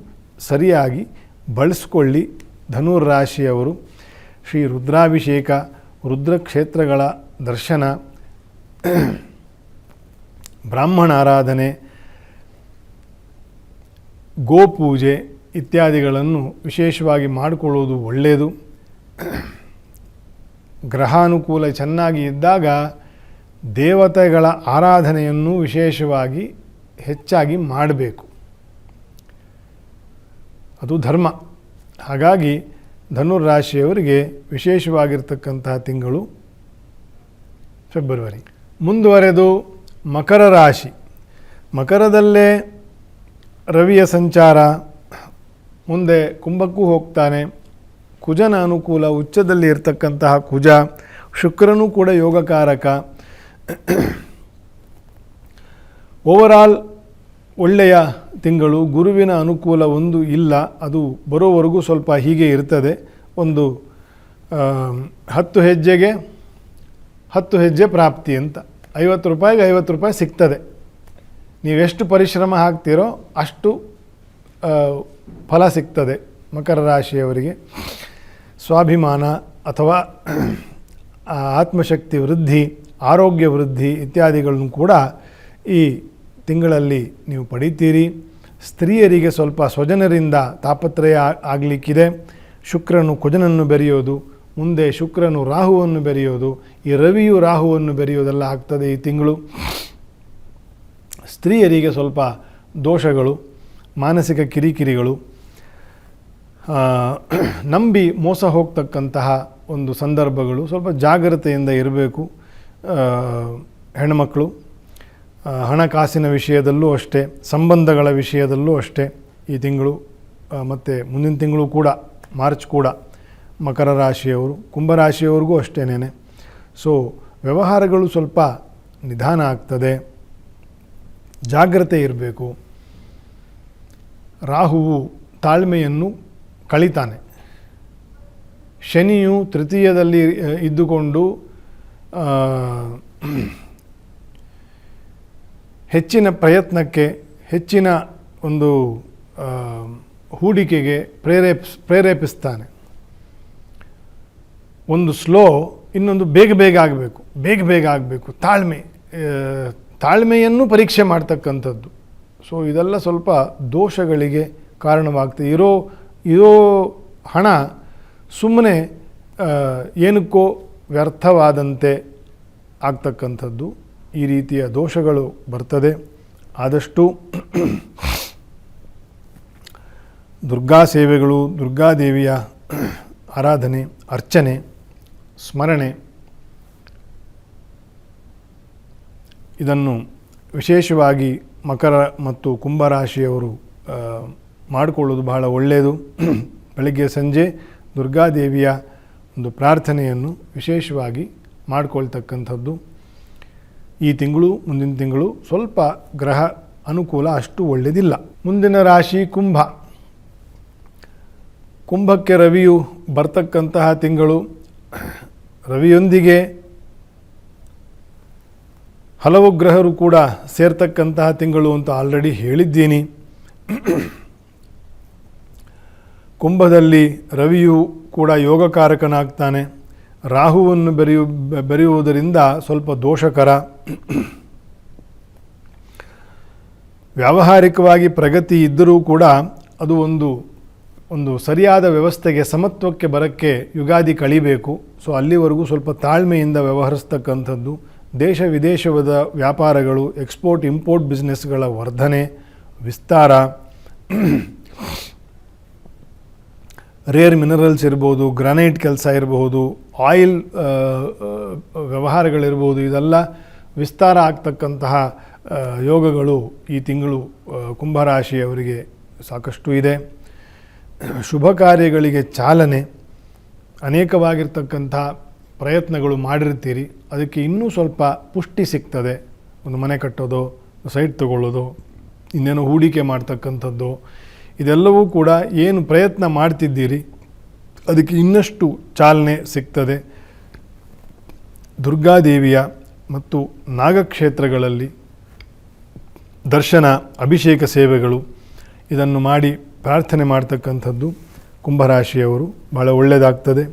Speaker 1: ಸರಿಯಾಗಿ ಬಳಸ್ಕೊಳ್ಳಿ. ಧನುರ್ರಾಶಿಯವರು ಶ್ರೀ ರುದ್ರಾಭಿಷೇಕ, ರುದ್ರಕ್ಷೇತ್ರಗಳ ದರ್ಶನ, ಬ್ರಾಹ್ಮಣ ಆರಾಧನೆ, ಗೋಪೂಜೆ ಇತ್ಯಾದಿಗಳನ್ನು ವಿಶೇಷವಾಗಿ ಮಾಡಿಕೊಳ್ಳುವುದು ಒಳ್ಳೆಯದು. ಗ್ರಹಾನುಕೂಲ ಚೆನ್ನಾಗಿ ಇದ್ದಾಗ ದೇವತೆಗಳ ಆರಾಧನೆಯನ್ನು ವಿಶೇಷವಾಗಿ ಹೆಚ್ಚಾಗಿ ಮಾಡಬೇಕು, ಅದು ಧರ್ಮ. ಹಾಗಾಗಿ ಧನುರ್ರಾಶಿಯವರಿಗೆ ವಿಶೇಷವಾಗಿರ್ತಕ್ಕಂತಹ ತಿಂಗಳು ಫೆಬ್ರವರಿ. ಮುಂದುವರೆದು ಮಕರ ರಾಶಿ. ಮಕರದಲ್ಲೇ ರವಿಯ ಸಂಚಾರ, ಮುಂದೆ ಕುಂಭಕ್ಕೂ ಹೋಗ್ತಾನೆ. ಕುಜನ ಅನುಕೂಲ, ಉಚ್ಚದಲ್ಲಿ ಇರತಕ್ಕಂತಹ ಕುಜ. ಶುಕ್ರನೂ ಕೂಡ ಯೋಗಕಾರಕ. ಓವರಾಲ್ ಒಳ್ಳೆಯ ತಿಂಗಳು. ಗುರುವಿನ ಅನುಕೂಲ ಒಂದು ಇಲ್ಲ, ಅದು ಬರೋವರೆಗೂ ಸ್ವಲ್ಪ ಹೀಗೆ ಇರ್ತದೆ. ಒಂದು 10 ಹೆಜ್ಜೆಗೆ 10 ಹೆಜ್ಜೆ ಪ್ರಾಪ್ತಿ ಅಂತ. 50 ರೂಪಾಯಿಗೆ 50 ರೂಪಾಯಿ ಸಿಗ್ತದೆ. ನೀವೆಷ್ಟು ಪರಿಶ್ರಮ ಹಾಕ್ತೀರೋ ಅಷ್ಟು ಫಲ ಸಿಗ್ತದೆ ಮಕರ ರಾಶಿಯವರಿಗೆ. ಸ್ವಾಭಿಮಾನ ಅಥವಾ ಆತ್ಮಶಕ್ತಿ ವೃದ್ಧಿ, ಆರೋಗ್ಯ ವೃದ್ಧಿ ಇತ್ಯಾದಿಗಳನ್ನು ಕೂಡ ಈ ತಿಂಗಳಲ್ಲಿ ನೀವು ಪಡಿತೀರಿ. ಸ್ತ್ರೀಯರಿಗೆ ಸ್ವಲ್ಪ ಸ್ವಜನರಿಂದ ತಾಪತ್ರಯ ಆಗಲಿಕ್ಕಿದೆ. ಶುಕ್ರನು ಕುಜನನ್ನು ಬೆರೆಯೋದು, ಮುಂದೆ ಶುಕ್ರನು ರಾಹುವನ್ನು ಬೆರೆಯೋದು, ಈ ರವಿಯು ರಾಹುವನ್ನು ಬೆರೆಯೋದೆಲ್ಲ ಆಗ್ತದೆ ಈ ತಿಂಗಳು. ಸ್ತ್ರೀಯರಿಗೆ ಸ್ವಲ್ಪ ದೋಷಗಳು, ಮಾನಸಿಕ ಕಿರಿಕಿರಿಗಳು, ನಂಬಿ ಮೋಸ ಹೋಗ್ತಕ್ಕಂತಹ ಒಂದು ಸಂದರ್ಭಗಳು, ಸ್ವಲ್ಪ ಜಾಗ್ರತೆಯಿಂದ ಇರಬೇಕು. ಹೆಣ್ಣುಮಕ್ಕಳು ಹಣಕಾಸಿನ ವಿಷಯದಲ್ಲೂ ಅಷ್ಟೇ, ಸಂಬಂಧಗಳ ವಿಷಯದಲ್ಲೂ ಅಷ್ಟೇ ಈ ತಿಂಗಳು ಮತ್ತು ಮುಂದಿನ ತಿಂಗಳು ಕೂಡ, ಮಾರ್ಚ್ ಕೂಡ ಮಕರ ರಾಶಿಯವರು. ಕುಂಭರಾಶಿಯವ್ರಿಗೂ ಅಷ್ಟೇನೆ. ಸೊ ವ್ಯವಹಾರಗಳು ಸ್ವಲ್ಪ ನಿಧಾನ ಆಗ್ತದೆ, ಜಾಗ್ರತೆ ಇರಬೇಕು. ರಾಹುವು ತಾಳ್ಮೆಯನ್ನು ಕಳಿತಾನೆ. ಶನಿಯು ತೃತೀಯದಲ್ಲಿ ಇದ್ದುಕೊಂಡು ಹೆಚ್ಚಿನ ಪ್ರಯತ್ನಕ್ಕೆ, ಹೆಚ್ಚಿನ ಒಂದು ಹೂಡಿಕೆಗೆ ಪ್ರೇರೇಪಿಸ್ತಾನೆ. ಒಂದು ಸ್ಲೋ ಇನ್ನೊಂದು ಬೇಗ ಬೇಗ ಆಗಬೇಕು, ತಾಳ್ಮೆಯನ್ನು ಪರೀಕ್ಷೆ ಮಾಡ್ತಕ್ಕಂಥದ್ದು. ಸೊ ಇದೆಲ್ಲ ಸ್ವಲ್ಪ ದೋಷಗಳಿಗೆ ಕಾರಣವಾಗ್ತದೆ. ಇರೋ ಹಣ ಸುಮ್ಮನೆ ಏನಕ್ಕೋ ವ್ಯರ್ಥವಾದಂತೆ ಆಗ್ತಕ್ಕಂಥದ್ದು, ಈ ರೀತಿಯ ದೋಷಗಳು ಬರ್ತದೆ. ಆದಷ್ಟು ದುರ್ಗಾ ಸೇವೆಗಳು, ದುರ್ಗಾದೇವಿಯ ಆರಾಧನೆ, ಅರ್ಚನೆ, ಸ್ಮರಣೆ ಇದನ್ನು ವಿಶೇಷವಾಗಿ ಮಕರ ಮತ್ತು ಕುಂಭರಾಶಿಯವರು ಮಾಡಿಕೊಳ್ಳೋದು ಬಹಳ ಒಳ್ಳೆಯದು. ಬೆಳಗ್ಗೆ ಸಂಜೆ ದುರ್ಗಾದೇವಿಯ ಒಂದು ಪ್ರಾರ್ಥನೆಯನ್ನು ವಿಶೇಷವಾಗಿ ಮಾಡಿಕೊಳ್ತಕ್ಕಂಥದ್ದು. ಈ ತಿಂಗಳು, ಮುಂದಿನ ತಿಂಗಳು ಸ್ವಲ್ಪ ಗ್ರಹ ಅನುಕೂಲ ಅಷ್ಟು ಒಳ್ಳೆಯದಿಲ್ಲ. ಮುಂದಿನ ರಾಶಿ ಕುಂಭ. ಕುಂಭಕ್ಕೆ ರವಿಯು ಬರ್ತಕ್ಕಂತಹ ತಿಂಗಳು. ರವಿಯೊಂದಿಗೆ ಹಲವು ಗ್ರಹರು ಕೂಡ ಸೇರ್ತಕ್ಕಂತಹ ತಿಂಗಳು ಅಂತ ಆಲ್ರೆಡಿ ಹೇಳಿದ್ದೀನಿ. ಕುಂಭದಲ್ಲಿ ರವಿಯು ಕೂಡ ಯೋಗಕಾರಕನಾಗ್ತಾನೆ. ರಾಹುವನ್ನು ಬೆರೆಯುವುದರಿಂದ ಸ್ವಲ್ಪ ದೋಷಕರ. ವ್ಯಾವಹಾರಿಕವಾಗಿ ಪ್ರಗತಿ ಇದ್ದರೂ ಕೂಡ ಅದು ಒಂದು ಸರಿಯಾದ ವ್ಯವಸ್ಥೆಗೆ, ಸಮತ್ವಕ್ಕೆ ಬರೋಕ್ಕೆ ಯುಗಾದಿ ಕಳಿಬೇಕು. ಸೊ ಅಲ್ಲಿವರೆಗೂ ಸ್ವಲ್ಪ ತಾಳ್ಮೆಯಿಂದ ವ್ಯವಹರಿಸ್ತಕ್ಕಂಥದ್ದು. ದೇಶ ವಿದೇಶದ ವ್ಯಾಪಾರಗಳು, ಎಕ್ಸ್ಪೋರ್ಟ್ ಇಂಪೋರ್ಟ್ ಬಿಸ್ನೆಸ್ಗಳ ವರ್ಧನೆ, ವಿಸ್ತಾರ, ರೇರ್ ಮಿನರಲ್ಸ್ ಇರ್ಬೋದು, ಗ್ರಾನೈಟ್ ಕೆಲಸ ಇರಬಹುದು, ಆಯಿಲ್ ವ್ಯವಹಾರಗಳಿರ್ಬೋದು, ಇದೆಲ್ಲ ವಿಸ್ತಾರ ಆಗ್ತಕ್ಕಂತಹ ಯೋಗಗಳು ಈ ತಿಂಗಳು ಕುಂಭರಾಶಿಯವರಿಗೆ ಸಾಕಷ್ಟು ಇದೆ. ಶುಭ ಕಾರ್ಯಗಳಿಗೆ ಚಾಲನೆ, ಅನೇಕವಾಗಿರ್ತಕ್ಕಂಥ ಪ್ರಯತ್ನಗಳು ಮಾಡಿರ್ತೀರಿ, ಅದಕ್ಕೆ ಇನ್ನೂ ಸ್ವಲ್ಪ ಪುಷ್ಟಿ ಸಿಗ್ತದೆ. ಒಂದು ಮನೆ ಕಟ್ಟೋದು, ಸೈಟ್ ತಗೊಳ್ಳೋದು, ಇನ್ನೇನೋ ಹೂಡಿಕೆ ಮಾಡ್ತಕ್ಕಂಥದ್ದು, ಇದೆಲ್ಲವೂ ಕೂಡ ಏನು ಪ್ರಯತ್ನ ಮಾಡ್ತಿದ್ದೀರಿ ಅದಕ್ಕೆ ಇನ್ನಷ್ಟು ಚಾಲನೆ ಸಿಗ್ತದೆ. ದುರ್ಗಾದೇವಿಯ ಮತ್ತು ನಾಗಕ್ಷೇತ್ರಗಳಲ್ಲಿ ದರ್ಶನ, ಅಭಿಷೇಕ ಸೇವೆಗಳು ಇದನ್ನು ಮಾಡಿ ಪ್ರಾರ್ಥನೆ ಮಾಡ್ತಕ್ಕಂಥದ್ದು ಕುಂಭರಾಶಿಯವರು ಭಾಳ ಒಳ್ಳೆಯದಾಗ್ತದೆ.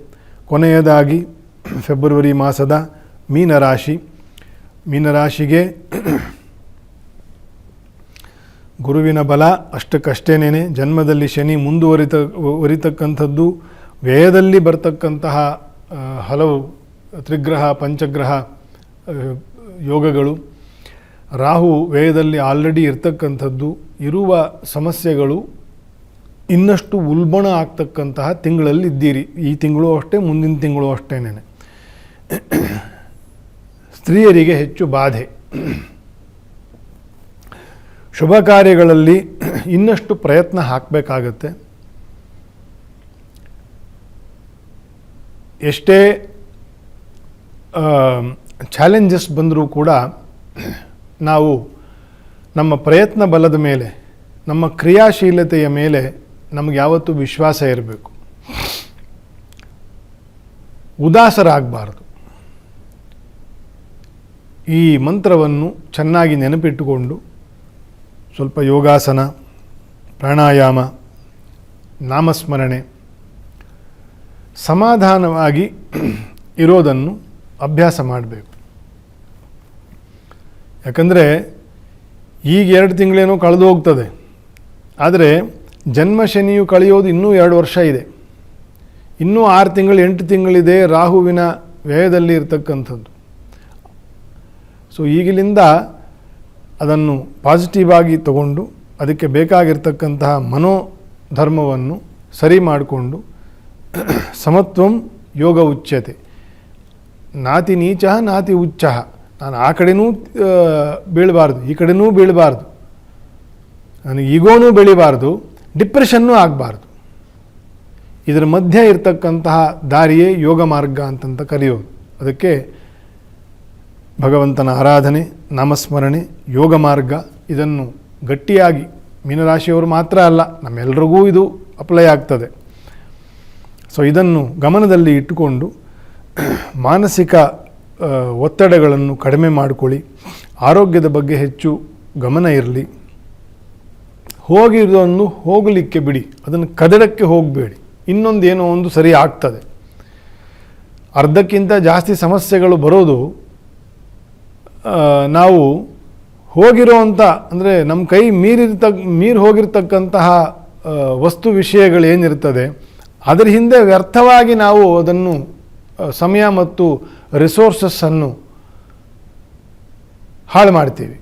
Speaker 1: ಕೊನೆಯದಾಗಿ ಫೆಬ್ರವರಿ ಮಾಸದ ಮೀನರಾಶಿಗೆ ಗುರುವಿನ ಬಲ ಅಷ್ಟಕ್ಕಷ್ಟೇನೇ. ಜನ್ಮದಲ್ಲಿ ಶನಿ ಮುಂದುವರಿತಕ್ಕಂಥದ್ದು, ವ್ಯಯದಲ್ಲಿ ಬರ್ತಕ್ಕಂತಹ ಹಲವು ತ್ರಿಗ್ರಹ ಪಂಚಗ್ರಹ ಯೋಗಗಳು, ರಾಹು ವ್ಯಯದಲ್ಲಿ ಆಲ್ರೆಡಿ ಇರ್ತಕ್ಕಂಥದ್ದು, ಇರುವ ಸಮಸ್ಯೆಗಳು ಇನ್ನಷ್ಟು ಉಲ್ಬಣ ಆಗ್ತಕ್ಕಂತಹ ತಿಂಗಳಲ್ಲಿ ಇದ್ದೀರಿ. ಈ ತಿಂಗಳು ಅಷ್ಟೇ, ಮುಂದಿನ ತಿಂಗಳು ಅಷ್ಟೇನೆ. ಸ್ತ್ರೀಯರಿಗೆ ಹೆಚ್ಚು ಬಾಧೆ. ಶುಭ ಕಾರ್ಯಗಳಲ್ಲಿ ಇನ್ನಷ್ಟು ಪ್ರಯತ್ನ ಹಾಕಬೇಕಾಗತ್ತೆ. ಎಷ್ಟೇ ಚಾಲೆಂಜಸ್ ಬಂದರೂ ಕೂಡ ನಾವು ನಮ್ಮ ಪ್ರಯತ್ನ ಬಲದ ಮೇಲೆ, ನಮ್ಮ ಕ್ರಿಯಾಶೀಲತೆಯ ಮೇಲೆ ನಮಗೆ ಯಾವತ್ತೂ ವಿಶ್ವಾಸ ಇರಬೇಕು. ಉದಾಸರಾಗಬಾರ್ದು. ಈ ಮಂತ್ರವನ್ನು ಚೆನ್ನಾಗಿ ನೆನಪಿಟ್ಟುಕೊಂಡು ಸ್ವಲ್ಪ ಯೋಗಾಸನ, ಪ್ರಾಣಾಯಾಮ, ನಾಮಸ್ಮರಣೆ, ಸಮಾಧಾನವಾಗಿ ಇರೋದನ್ನು ಅಭ್ಯಾಸ ಮಾಡಬೇಕು. ಯಾಕಂದರೆ ಈಗ 2 ತಿಂಗಳೇನೋ ಕಳೆದು ಹೋಗ್ತದೆ, ಆದರೆ ಜನ್ಮ ಶನಿಯು ಕಳೆಯೋದು ಇನ್ನೂ 2 ವರ್ಷ ಇದೆ. ಇನ್ನೂ 6 ತಿಂಗಳು 8 ತಿಂಗಳಿದೆ ರಾಹುವಿನ ವ್ಯಯದಲ್ಲಿ ಇರತಕ್ಕಂಥದ್ದು. ಸೊ ಈಗಲಿಂದ ಅದನ್ನು ಪಾಸಿಟಿವ್ ಆಗಿ ತಗೊಂಡು ಅದಕ್ಕೆ ಬೇಕಾಗಿರ್ತಕ್ಕಂತಹ ಮನೋಧರ್ಮವನ್ನು ಸರಿ ಮಾಡಿಕೊಂಡು, ಸಮತ್ವಂ ಯೋಗ ಉಚ್ಯತೆ, ನಾತಿ ನೀಚ ನಾತಿ ಉಚ್ಚ, ನಾನು ಆ ಕಡೆನೂ ಬೀಳಬಾರ್ದು, ಈ ಕಡೆನೂ ಬೀಳಬಾರ್ದು, ನನಗೆ ಈಗೋನೂ ಬೆಳಿಬಾರ್ದು, ಡಿಪ್ರೆಷನ್ನೂ ಆಗಬಾರ್ದು. ಇದರ ಮಧ್ಯೆ ಇರತಕ್ಕಂತಹ ದಾರಿಯೇ ಯೋಗ ಮಾರ್ಗ ಅಂತಂತ ಕರೆಯೋದು. ಅದಕ್ಕೆ ಭಗವಂತನ ಆರಾಧನೆ, ನಾಮಸ್ಮರಣೆ, ಯೋಗ ಮಾರ್ಗ ಇದನ್ನು ಗಟ್ಟಿಯಾಗಿ ಮೀನರಾಶಿಯವರು ಮಾತ್ರ ಅಲ್ಲ, ನಮ್ಮೆಲ್ಲರಿಗೂ ಇದು ಅಪ್ಲೈ ಆಗ್ತದೆ. ಸೊ ಇದನ್ನು ಗಮನದಲ್ಲಿ ಇಟ್ಟುಕೊಂಡು ಮಾನಸಿಕ ಒತ್ತಡಗಳನ್ನು ಕಡಿಮೆ ಮಾಡಿಕೊಳ್ಳಿ. ಆರೋಗ್ಯದ ಬಗ್ಗೆ ಹೆಚ್ಚು ಗಮನ ಇರಲಿ. ಹೋಗಿರೋದನ್ನು ಹೋಗಲಿಕ್ಕೆ ಬಿಡಿ, ಅದನ್ನು ಕದಡಕ್ಕೆ ಹೋಗಬೇಡಿ. ಇನ್ನೊಂದೇನೋ ಒಂದು ಸರಿ ಆಗ್ತದೆ. ಅರ್ಧಕ್ಕಿಂತ ಜಾಸ್ತಿ ಸಮಸ್ಯೆಗಳು ಬರೋದು ನಾವು ಹೋಗಿರೋವಂಥ, ಅಂದರೆ ನಮ್ಮ ಕೈ ಮೀರಿ ಹೋಗಿರ್ತಕ್ಕಂತಹ ವಸ್ತು ವಿಷಯಗಳೇನಿರ್ತದೆ ಅದರ ಹಿಂದೆ ವ್ಯರ್ಥವಾಗಿ ನಾವು ಅದನ್ನು ಸಮಯ ಮತ್ತು ರಿಸೋರ್ಸಸ್ಸನ್ನು ಹಾಳು ಮಾಡ್ತೀವಿ.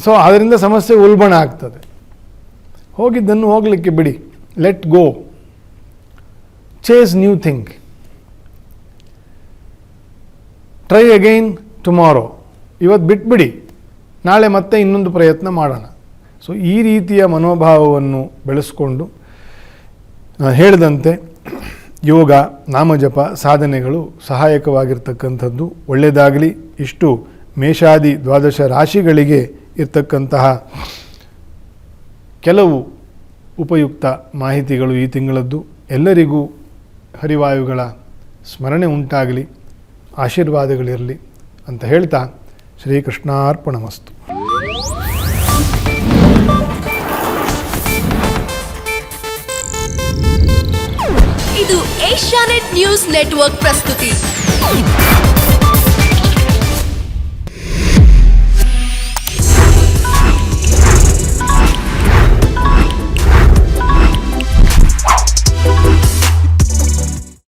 Speaker 1: ಸೊ ಅದರಿಂದ ಸಮಸ್ಯೆ ಉಲ್ಬಣ ಆಗ್ತದೆ. ಹೋಗಿದ್ದನ್ನು ಹೋಗಲಿಕ್ಕೆ ಬಿಡಿ, let go, chase new thing, try again tomorrow. ಇವತ್ತು ಬಿಟ್ಬಿಡಿ, ನಾಳೆ ಮತ್ತೆ ಇನ್ನೊಂದು ಪ್ರಯತ್ನ ಮಾಡೋಣ. ಸೊ ಈ ರೀತಿಯ ಮನೋಭಾವವನ್ನು ಬೆಳೆಸ್ಕೊಂಡು ನಾನು ಹೇಳಿದಂತೆ ಯೋಗ, ನಾಮಜಪ ಸಾಧನೆಗಳು ಸಹಾಯಕವಾಗಿರ್ತಕ್ಕಂಥದ್ದು. ಒಳ್ಳೆಯದಾಗಲಿ. ಇಷ್ಟು ಮೇಷಾದಿ ದ್ವಾದಶ ರಾಶಿಗಳಿಗೆ ಇರ್ತಕ್ಕಂತಹ ಕೆಲವು ಉಪಯುಕ್ತ ಮಾಹಿತಿಗಳು ಈ ತಿಂಗಳದ್ದು. ಎಲ್ಲರಿಗೂ ಹರಿವಾಯುಗಳ ಸ್ಮರಣೆ ಉಂಟಾಗಲಿ, ಆಶೀರ್ವಾದಗಳಿರಲಿ ಅಂತ ಹೇಳ್ತಾ ಶ್ರೀಕೃಷ್ಣಾರ್ಪಣಮಸ್ತು.
Speaker 2: ಇದು ಏಷ್ಯಾನೆಟ್ ನ್ಯೂಸ್ ನೆಟ್ವರ್ಕ್ ಪ್ರಸ್ತುತಿ.